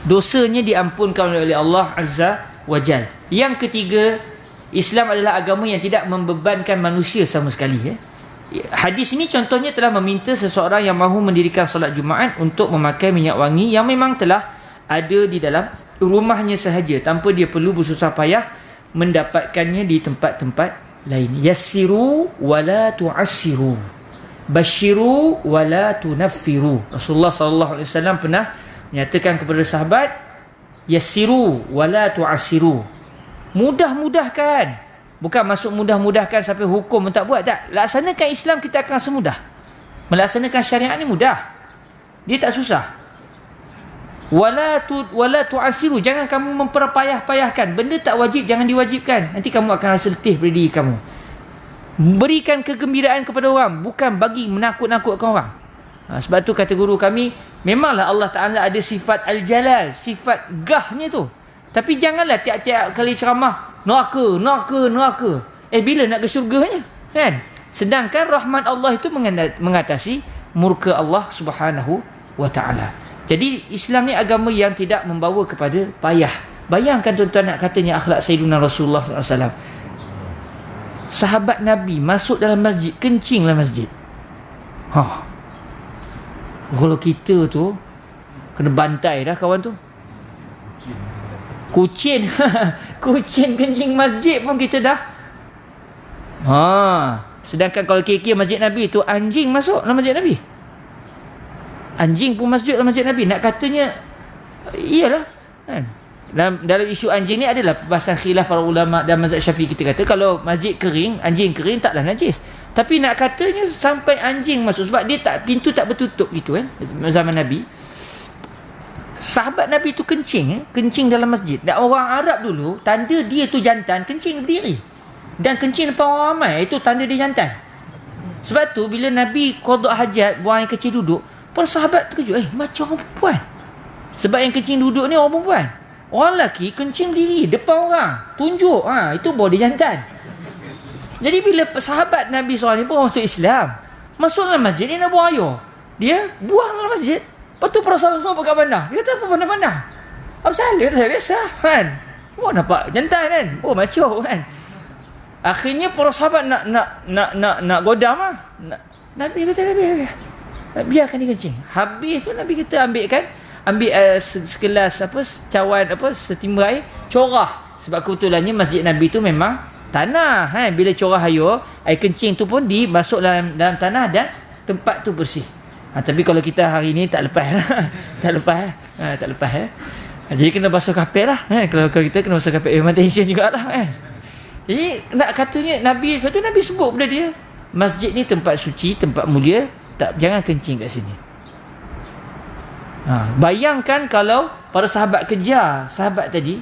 [SPEAKER 2] dosanya diampunkan oleh Allah Azza wa Jal. Yang ketiga, Islam adalah agama yang tidak membebankan manusia sama sekali. Hadis ini contohnya telah meminta seseorang yang mahu mendirikan solat Jumaat untuk memakai minyak wangi yang memang telah ada di dalam rumahnya sahaja, tanpa dia perlu bersusah payah mendapatkannya di tempat-tempat lain. Yassiru wala tu'assiru, basyiru wala tunaffiru. Rasulullah SAW pernah menyatakan kepada sahabat, yassiru wala tu'assiru, mudah-mudahkan. Bukan masuk mudah-mudahkan sampai hukum pun tak buat, tak. Laksanakan Islam kita akan rasa mudah. Melaksanakan syariat ni mudah, dia tak susah. Wala tu'assiru, jangan kamu memperpayah-payahkan. Benda tak wajib jangan diwajibkan, nanti kamu akan rasa letih pada diri kamu. Berikan kegembiraan kepada orang, bukan bagi menakut-nakutkan orang. Sebab tu kata guru kami, memanglah Allah Ta'ala ada sifat Al-Jalal, sifat gahnya tu. Tapi janganlah tiap-tiap kali ceramah neraka. Bila nak ke syurganya, kan? Sedangkan rahmat Allah itu mengatasi murka Allah Subhanahu wa Ta'ala. Jadi Islam ni agama yang tidak membawa kepada payah. Bayangkan tuan-tuan, nak katanya akhlak Sayyidina Rasulullah SAW. Sahabat Nabi masuk dalam masjid, kencing dalam masjid. Kalau kita tu, Kena bantai dah kawan tu. Kucing. Kucing kencing masjid pun kita dah. Sedangkan kalau kira-kira masjid Nabi tu anjing masuk dalam masjid Nabi. Anjing pun masjid dalam masjid Nabi. Nak katanya iyalah kan. Dalam isu anjing ni adalah bahasan khilaf para ulama dan mazhab Syafi'i. Kita kata kalau masjid kering, anjing kering taklah najis. Tapi nak katanya sampai anjing masuk sebab dia pintu tak bertutup gitu kan zaman Nabi. Sahabat Nabi tu kencing kencing dalam masjid. Dan orang Arab dulu tanda dia tu jantan kencing berdiri. Dan kencing depan orang ramai itu tanda dia jantan. Sebab tu bila Nabi qada hajat buang air kecil duduk, para sahabat terkejut, macam orang perempuan. Sebab yang kencing duduk ni orang perempuan. Orang lelaki kencing diri depan orang, tunjuk, itu bawa dia jantan. Jadi bila sahabat Nabi SAW ni pun masuk Islam, masuk dalam masjid, dia nak buang air, dia buang dalam masjid. Lepas tu para sahabat semua pakai pandang. Dia kata apa pandang-pandang? Apa salah? Dia kata biasa kan. Nampak jantan kan. Macho kan. Akhirnya para sahabat nak godam lah. Nabi kata biarkan dia kencing. Habis tu Nabi kata ambil segelas cawan setimba air, corah. Sebab kebetulannya masjid Nabi tu memang tanah kan. Bila corah air kencing tu pun dimasuk dalam tanah dan tempat tu bersih. Tapi kalau kita hari ni tak lepas lah. tak lepas jadi kena basuh kapel lah kalau kita kena basuh kapel, memang tension jugalah kan. Jadi nak katanya Nabi, lepas tu Nabi sebut pada dia, masjid ni tempat suci, tempat mulia, jangan kencing kat sini. Bayangkan kalau para sahabat kejar sahabat tadi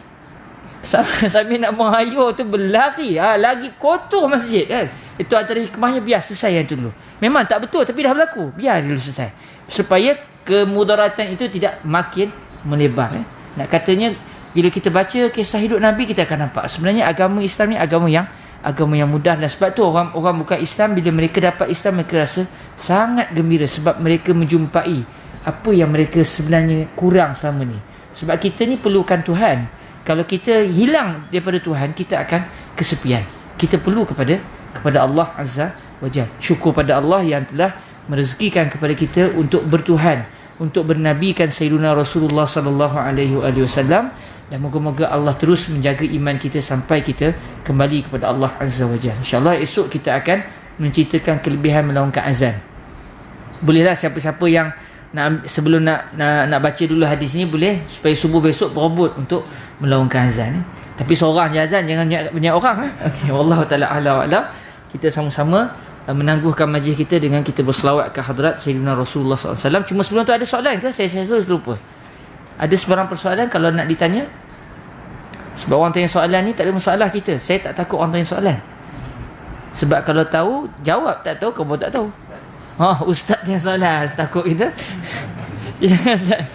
[SPEAKER 2] sambil nak buang air tu berlari, lagi kotor masjid kan. Itu antara hikmahnya, biar selesai yang tu dulu. Memang tak betul tapi dah berlaku, biar dulu selesai supaya kemudaratan itu tidak makin melebar. Nak katanya bila kita baca kisah hidup Nabi, kita akan nampak sebenarnya agama Islam ni agama yang mudah. Dan sebab tu orang bukan Islam, bila mereka dapat Islam, mereka rasa sangat gembira sebab mereka menjumpai apa yang mereka sebenarnya kurang selama ni. Sebab kita ni perlukan Tuhan. Kalau kita hilang daripada Tuhan, kita akan kesepian. Kita perlu kepada Allah Azza wa Jalla. Syukur pada Allah yang telah merezekikan kepada kita untuk bertuhan, untuk bernabikan Sayyiduna Rasulullah sallallahu alaihi wasallam. Dan moga-moga Allah terus menjaga iman kita sampai kita kembali kepada Allah Azza wa Jalla. InsyaAllah esok kita akan menceritakan kelebihan melaungkan azan. Bolehlah siapa-siapa yang sebelum nak baca dulu hadis ni, boleh supaya subuh besok berebut untuk melaungkan azan. Tapi seorang je azan, jangan banyak orang. Okay, wallahu ta'ala a'lam wa a'lam. Kita sama-sama menangguhkan majlis kita dengan kita berselawat ke hadrat Sayyidina Rasulullah SAW. Cuma sebelum tu ada soalan ke? Saya lupa. Ada sebarang persoalan kalau nak ditanya? Sebab orang tanya soalan ni tak ada masalah kita. Saya tak takut orang tanya soalan. Sebab kalau tahu, jawab. Tak tahu, kamu tak tahu. Ustaz tanya soalan, takut kita. Jangan Ustaz.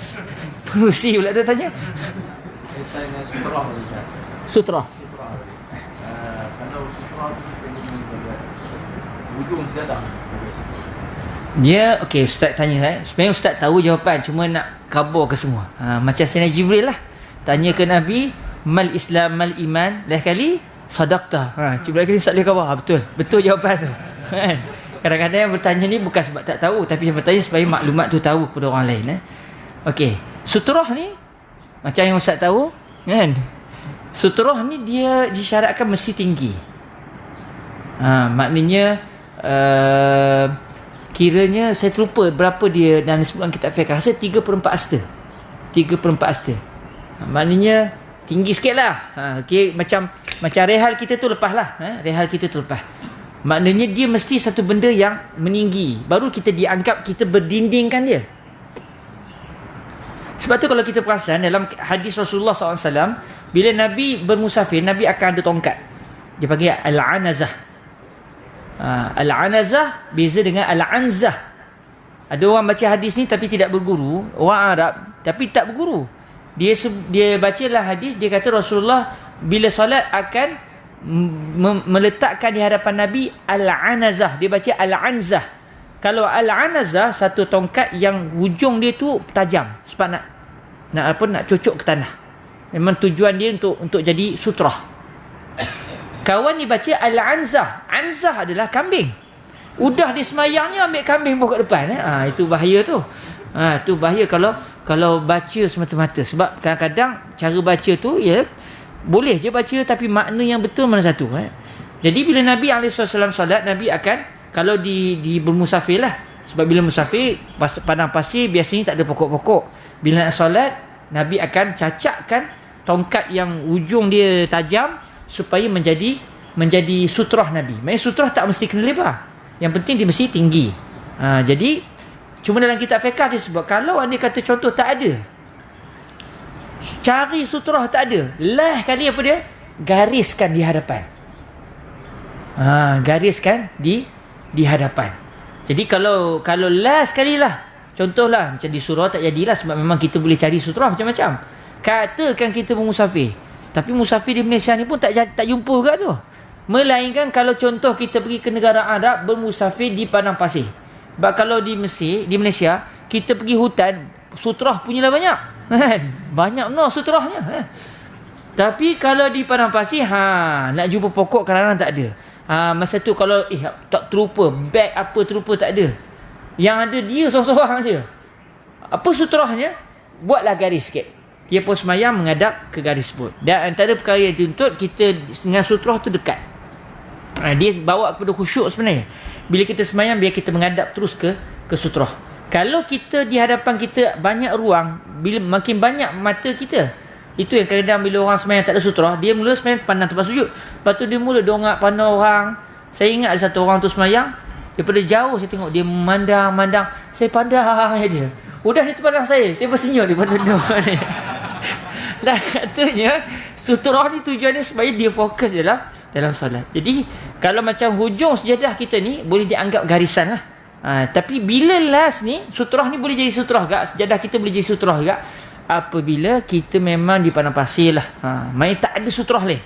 [SPEAKER 2] Pengurusi pula tu tanya.
[SPEAKER 3] Saya tanya sutrah.
[SPEAKER 2] Sutrah.
[SPEAKER 3] Kalau sutrah hujung sejadah.
[SPEAKER 2] Dia okey, Ustaz tanya sebenarnya Ustaz tahu jawapan, cuma nak kabur ke semua. Macam Sayyidina Jibril lah tanya ke Nabi, mal Islam mal iman, lain kali sadaqta. Jibril kali Ustaz dia khabar, betul jawapan tu. Kadang-kadang yang bertanya ni bukan sebab tak tahu, tapi yang bertanya supaya maklumat tu tahu kepada orang lain. Okey, sutrah ni macam yang Ustaz tahu kan, sutrah ni dia disyaratkan mesti tinggi. Maknanya kiranya saya terlupa berapa dia dalam disebutkan kitab fiqh, rasa 3/4 asta. 3/4 asta. Maknanya tinggi sikit lah. Okay, macam rehal kita tu lepas lah. Rehal kita tu lepas. Maknanya dia mesti satu benda yang meninggi, baru kita dianggap kita berdindingkan dia. Sebab tu kalau kita perasan dalam hadis Rasulullah SAW, bila Nabi bermusafir, Nabi akan ada tongkat. Dia panggil al-anazah. Al-anazah beza dengan al-anzah. Ada orang baca hadis ni tapi tidak berguru, orang Arab tapi tak berguru. Dia bacalah hadis, dia kata Rasulullah bila solat akan meletakkan di hadapan Nabi al-anazah. Dia baca al-anzah. Kalau al-anazah satu tongkat yang hujung dia tu tajam sebab nak cocok ke tanah. Memang tujuan dia untuk jadi sutrah. Kawan ni baca al-anzah. Anzah adalah kambing. Udah dia semayangnya ambil kambing bawa kat depan. Itu bahaya tu. Itu bahaya kalau kalau baca semata-mata. Sebab kadang-kadang cara baca tu ya boleh je baca, tapi makna yang betul mana satu. Jadi bila Nabi SAW solat, Nabi akan, kalau di bermusafir lah, sebab bila musafir padang pasir biasanya tak ada pokok-pokok. Bila nak solat, Nabi akan cacakkan tongkat yang ujung dia tajam supaya menjadi sutrah Nabi. Maksudnya sutrah tak mesti kena lebar, yang penting dia mesti tinggi. Jadi cuma dalam kitab fiqh dia sebut, kalau anda kata contoh tak ada, cari sutrah tak ada, lah kali apa dia, gariskan di hadapan. Gariskan di hadapan. Jadi kalau lah sekali lah, contohlah macam di surau tak jadilah, sebab memang kita boleh cari sutrah macam-macam. Katakan kita bermusafir, tapi musafir di Malaysia ni pun tak jumpa juga tu. Melainkan kalau contoh kita pergi ke negara Arab, bermusafir di padang pasir. Sebab kalau di Malaysia, kita pergi hutan, sutrah punyalah banyak. Banyak sutrahnya. Tapi kalau di padang pasir, nak jumpa pokok kadang-kadang tak ada. Masa tu kalau tak terupa, beg apa terupa tak ada. Yang ada dia seorang-seorang saja. Apa sutrahnya? Buatlah garis sikit. Dia pun semayang menghadap ke garis tersebut. Dan antara perkara yang dituntut, kita dengan sutrah tu dekat. Dia bawa kepada khusyuk sebenarnya. Bila kita semayang, biar kita menghadap terus ke sutrah. Kalau kita di hadapan kita banyak ruang, bila makin banyak mata kita, itu yang kadang-kadang bila orang semayang tak ada sutrah, dia mula semayang pandang tempat sujud. Lepas tu dia mula dongak pandang orang. Saya ingat ada satu orang tu semayang, daripada jauh saya tengok dia memandang. Saya pandang dia. Udah dia terpandang saya pun senyum dia pandang dia. Dan katanya sutrah ni tujuannya supaya dia fokus dalam solat. Jadi kalau macam hujung sejadah kita ni boleh dianggap garisan lah. Tapi bila last ni, sutrah ni boleh jadi sutrah juga, sejadah kita boleh jadi sutrah juga apabila kita memang di padang pasir lah. Maksudnya tak ada sutrah lain.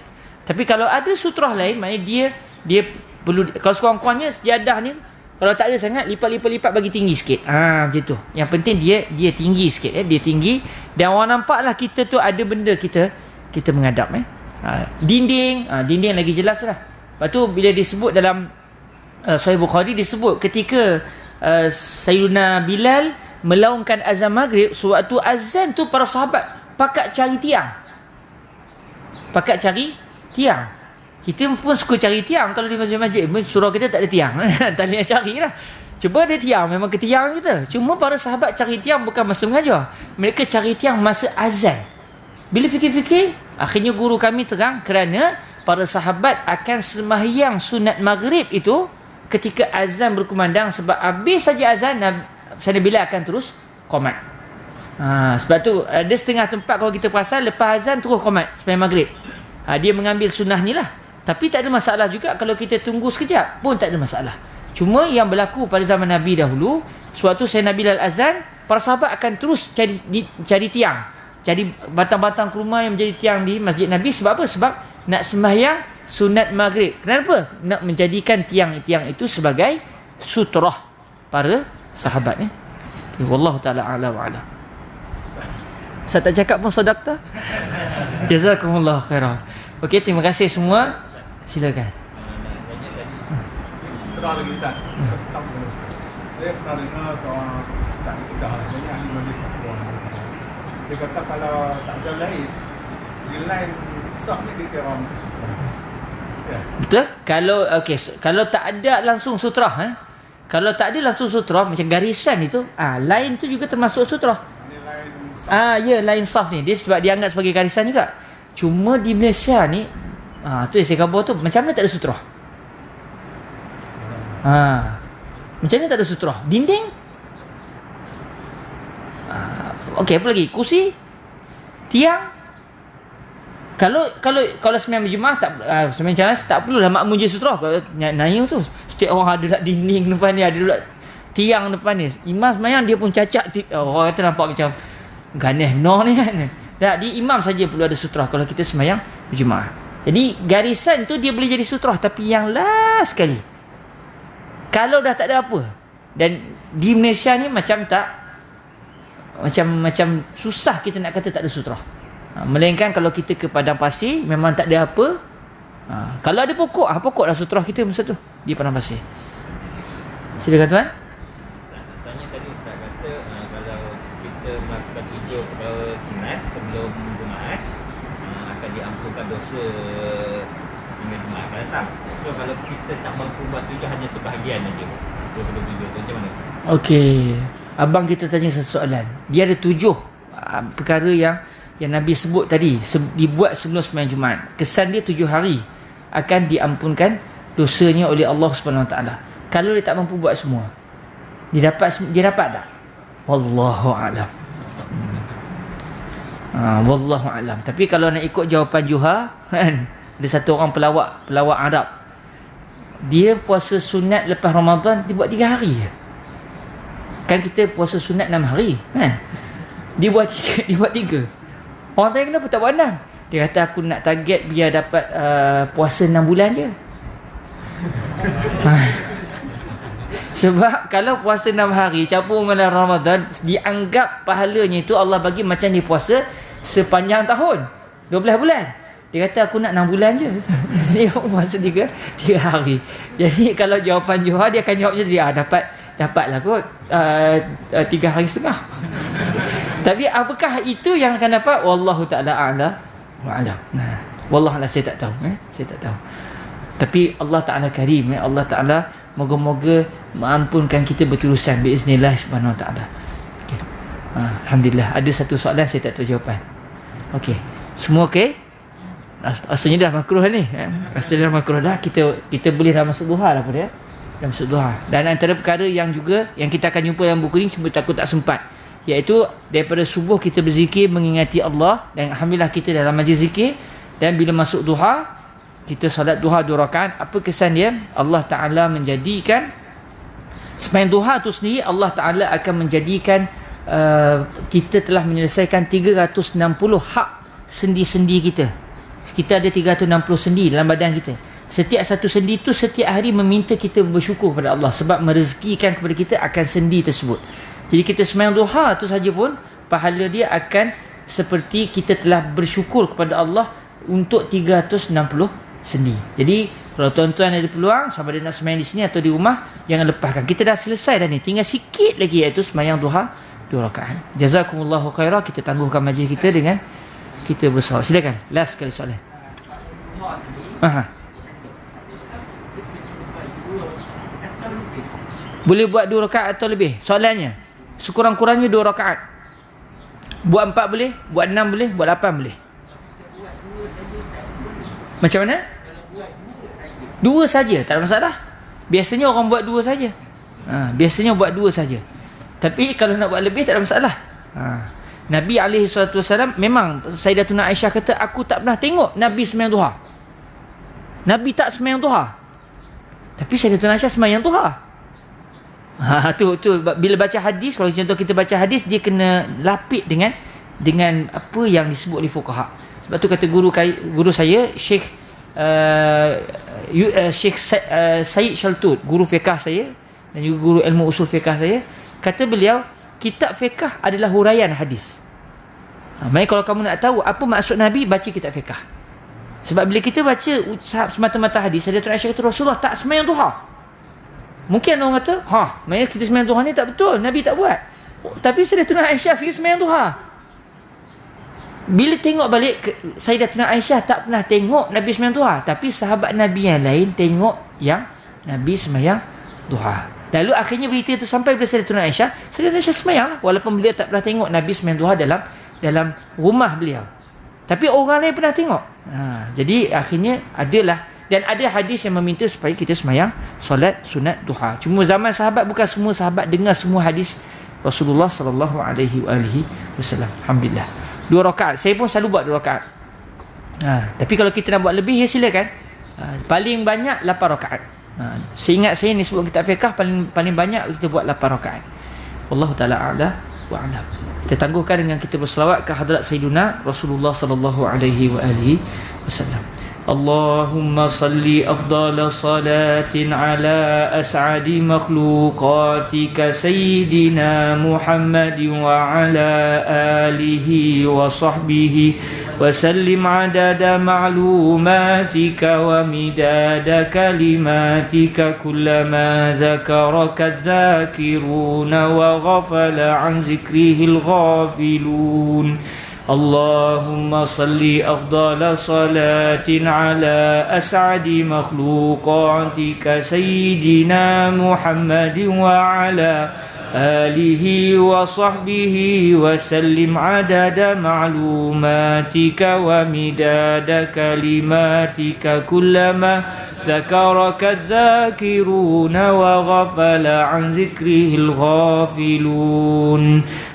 [SPEAKER 2] Tapi kalau ada sutrah lain, maksudnya dia perlu, kalau sekurang-kurangnya sejadah ni kalau tak ada sangat, lipat bagi tinggi sikit. Macam tu. Yang penting dia tinggi sikit. Dia tinggi. Dan orang nampak lah kita tu ada benda kita menghadap. Dinding. Dinding lagi jelas lah. Lepas tu bila disebut dalam Sahih Bukhari, disebut ketika Sayyidina Bilal melaungkan azan maghrib, sewaktu azan tu para sahabat pakat cari tiang. Kita pun suka cari tiang kalau di masjid-masjid. Surau kita tak ada tiang. Tak boleh cari lah. Cuba ada tiang, memang ke tiang kita. Cuma para sahabat cari tiang bukan masa mengajar. Mereka cari tiang masa azan. Bila fikir-fikir, akhirnya guru kami terang, kerana para sahabat akan sembahyang sunat maghrib itu ketika azan berkumandang. Sebab habis saja azan, Sayyidina Bilal akan terus qomat. Sebab tu ada setengah tempat kalau kita perasan, lepas azan terus qomat sembahyang maghrib. Dia mengambil sunnah ni lah. Tapi tak ada masalah juga kalau kita tunggu sekejap pun tak ada masalah. Cuma yang berlaku pada zaman Nabi dahulu, suatu Sayyidina Bilal azan, para sahabat akan terus cari tiang, cari batang-batang kurma yang menjadi tiang di masjid Nabi. Sebab apa? Sebab nak sembahyang sunat maghrib. Kenapa? Nak menjadikan tiang-tiang itu sebagai sutrah para sahabat ni. Wallahu taala a'la wa ala. Saya tak cakap pun sedekah. Jazakumullah khairan. Okey, terima kasih semua. Silakan.
[SPEAKER 3] Sutrah lagi Ustaz. Saya pernah dengar seorang Ustaz di Kedah, sebenarnya ahli majlis Papua. Dia kata kalau tak ada lain, di lain sah ni dia kira macam sutrah.
[SPEAKER 2] Betul? Kalau tak ada langsung sutrah, kalau tak ada langsung sutrah macam garisan itu, line tu juga termasuk sutrah. Line saf ni dia sebab dianggap sebagai garisan juga. Cuma di Malaysia ni, tu yang saya khabar tu, macam mana tak ada sutrah? Macam mana tak ada sutrah? Dinding? Okey, apa lagi? Kursi? Tiang? Kalau sembahyang berjemaah sembahyang jalan tak perlulah makmum je sutrah. Kalau nanya tu setiap orang ada dinding depan dia, ada pula tiang depan dia. Imam sembahyang dia pun cacat, orang kata nampak macam ganeh ni kan. Tak, di imam saja perlu ada sutrah kalau kita sembahyang berjemaah. Jadi garisan tu dia boleh jadi sutrah, tapi yang last sekali. Kalau dah tak ada apa. Dan di Malaysia ni macam susah kita nak kata tak ada sutrah. Melainkan kalau kita ke padang pasir memang tak ada apa. Kalau ada pokok, pokok lah sutrah kita masa tu di padang pasir. Silakan tuan.
[SPEAKER 4] Tanya tadi Ustaz kata kalau kita melakukan bukan dosa hingga Jumaat akan datang. So kalau kita tak mampu buat 7 hanya sebahagian aja 27 tu macam mana?
[SPEAKER 2] Okey, abang kita tanya satu soalan. Dia ada 7 perkara yang Nabi sebut tadi dibuat sebelum sembahyang Jumaat. Kesan dia 7 hari akan diampunkan dosanya oleh Allah Subhanahu Wa Taala. Kalau dia tak mampu buat semua, dia dapat tak? Wallahu a'lam. Wallahu a'lam. Tapi kalau nak ikut jawapan Juha kan, ada satu orang pelawak Arab. Dia puasa sunat lepas Ramadan dia buat 3 hari je. Kan kita puasa sunat 6 hari kan? Dia buat 3. Orang tanya kenapa tak buat 6? Dia kata aku nak target biar dapat puasa 6 bulan je. Sebab kalau puasa 6 hari campur dengan Ramadan, dianggap pahalanya itu Allah bagi macam dia puasa sepanjang tahun 12 bulan. Dia kata aku nak 6 bulan je. Dia puasa 3 hari. Jadi kalau jawapan Johar, dia akan jawab macam dia dapatlah kot 3 hari setengah. Tapi apakah itu yang akan dapat? Wallahu ta'ala a'lam wa a'lam. Nah, wallah lah saya tak tahu. Saya tak tahu. Tapi Allah Ta'ala karim. Allah Ta'ala moga-moga mengampunkan kita berterusan biiznillah subhanahu wa ta'ala. Okay. Alhamdulillah. Ada satu soalan saya tak tahu jawapan. Okey. Semua okey? Rasanya dah makruh ni. Rasanya dah makruh dah. Kita boleh dah masuk duha lah pada ya. Dah masuk duha. Dan antara perkara yang kita akan jumpa dalam buku ni, cuma takut tak sempat, iaitu daripada subuh kita berzikir mengingati Allah, dan alhamdulillah kita dalam majlis zikir. Dan bila masuk duha, kita salat duha 2 rakaat. Apa kesan dia? Allah Ta'ala menjadikan sembahyang duha tu sendiri, Allah Ta'ala akan menjadikan kita telah menyelesaikan 360 hak sendi-sendi kita. Kita ada 360 sendi dalam badan kita. Setiap satu sendi tu setiap hari meminta kita bersyukur kepada Allah, sebab merezekikan kepada kita akan sendi tersebut. Jadi kita sembahyang duha tu saja pun pahala dia akan seperti kita telah bersyukur kepada Allah untuk 360 sendi. Jadi kalau tuan-tuan ada peluang, sama ada nak sembahyang di sini atau di rumah, jangan lepaskan. Kita dah selesai dah ni, tinggal sikit lagi, iaitu sembahyang duha 2 rakaat. Jazakumullahu khairah. Kita tangguhkan majlis kita dengan kita bersolat. Silakan, last sekali soalan. Boleh buat 2 rakaat atau lebih? Soalannya, sekurang-kurangnya 2 rakaat. Buat 4 boleh, buat 6 boleh, buat 8 boleh. Macam mana? 2 saja, tak ada masalah. Biasanya orang buat 2 saja. Biasanya buat 2 saja. Tapi kalau nak buat lebih tak ada masalah. Nabi SAW, memang Sayyidatuna Aisyah kata, aku tak pernah tengok Nabi sembahyang duha. Nabi tak sembahyang duha, tapi Sayyidatuna Aisyah sembahyang duha. Tu bila baca hadis, kalau contoh kita baca hadis, dia kena lapik dengan apa yang disebut oleh fuqaha. Sebab tu kata guru saya Syekh Said Shaltut, guru fiqh saya dan juga guru ilmu usul fiqh saya, kata beliau, kitab fiqh adalah huraian hadis. Maknanya kalau kamu nak tahu apa maksud Nabi, baca kitab fiqh. Sebab bila kita baca semata-mata hadis, Sayyidatuna Aisyah kata Rasulullah tak sembahyang duha. Mungkin orang kata, maknanya kita sembahyang duha ni tak betul, Nabi tak buat. Tapi Sayyidatuna Aisyah sendiri sembahyang duha. Bila tengok balik, Sayyidatuna Aisyah tak pernah tengok Nabi sembahyang duha, tapi sahabat Nabi yang lain tengok yang Nabi sembahyang duha. Lalu akhirnya berita itu sampai kepada Sayyidatuna Aisyah. Sayyidatuna Aisyah sembahyang lah, walaupun beliau tak pernah tengok Nabi sembahyang duha dalam rumah beliau, tapi orang lain pernah tengok. Jadi akhirnya adalah, dan ada hadis yang meminta supaya kita sembahyang solat sunat duha. Cuma zaman sahabat, bukan semua sahabat dengar semua hadis Rasulullah sallallahu alaihi wasallam. Alhamdulillah. 2 rakaat. Saya pun selalu buat 2 rakaat. Tapi kalau kita nak buat lebih, ya silakan. Paling banyak 8 rakaat. Seingat saya ni sebut kitab fiqh, paling banyak kita buat 8 rakaat. Wallahu taala a'la wa a'lam. Kita tangguhkan dengan kita berselawat ke hadrat Sayyiduna Rasulullah sallallahu alaihi wasallam. Allahumma salli afdala salatin ala as'adi makhluqatika Sayyidina Muhammadin wa ala alihi wa sahbihi wa sallim adada ma'lumatika wa midada kalimatika kullama zakaraka dzakiruna wa ghafala an zikrihil ghafilun.
[SPEAKER 1] اللهم صل أفضل صلاة على أسعد مخلوقاتك سيدنا محمد وعلى آله وصحبه وسلم عدد معلوماتك ومداد كلماتك كلما ذكرك الذاكرون وغفل عن ذكره الغافلون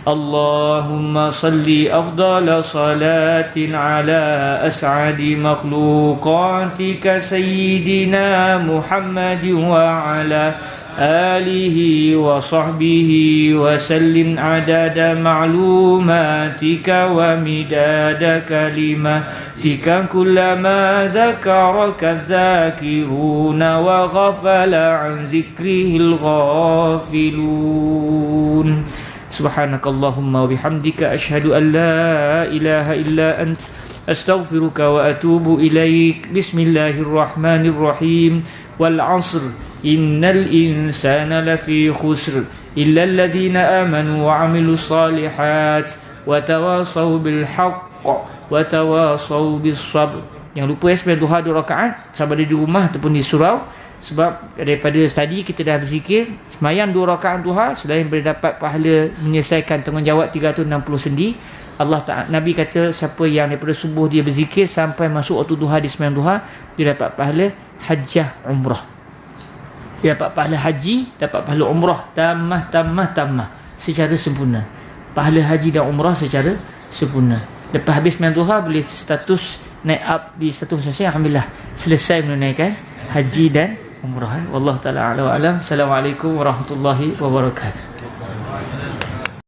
[SPEAKER 1] اللهم صل أفضل صلاة على أسعد مخلوقاتك سيدنا محمد وعلى آله وصحبه وسلم عدد معلوماتك ومداد كلماتك كلما ذكرك الذاكرون وغفل عن ذكره الغافلون سبحانك اللهم وبحمدك أشهد أن لا إله إلا أنت أستغفرك وأتوب إليك بسم الله الرحمن الرحيم والعصر إن الإنسان لفي خسر إلا الذين آمنوا وعملوا الصالحات وتواصوا بالحق وتواصوا بالصبر. Jangan lupa sembahyang duha 2 rakaat sama ada di rumah ataupun di surau. Sebab daripada tadi kita dah berzikir, sembahyang 2 rakaat duha selain boleh dapat pahala menyelesaikan tanggungjawab 360 sendi, Allah Ta'ala, Nabi kata siapa yang daripada subuh dia berzikir sampai masuk waktu duha di sembahyang duha, dia dapat pahala hajjah umrah. Dia dapat pahala haji, dapat pahala umrah tamah secara sempurna. Pahala haji dan umrah secara sempurna. Lepas habis sembahyang duha boleh status naik up di status selesai. Alhamdulillah selesai menunaikan haji dan umrah. Wallahu taala a'lam. Assalamualaikum warahmatullahi wabarakatuh.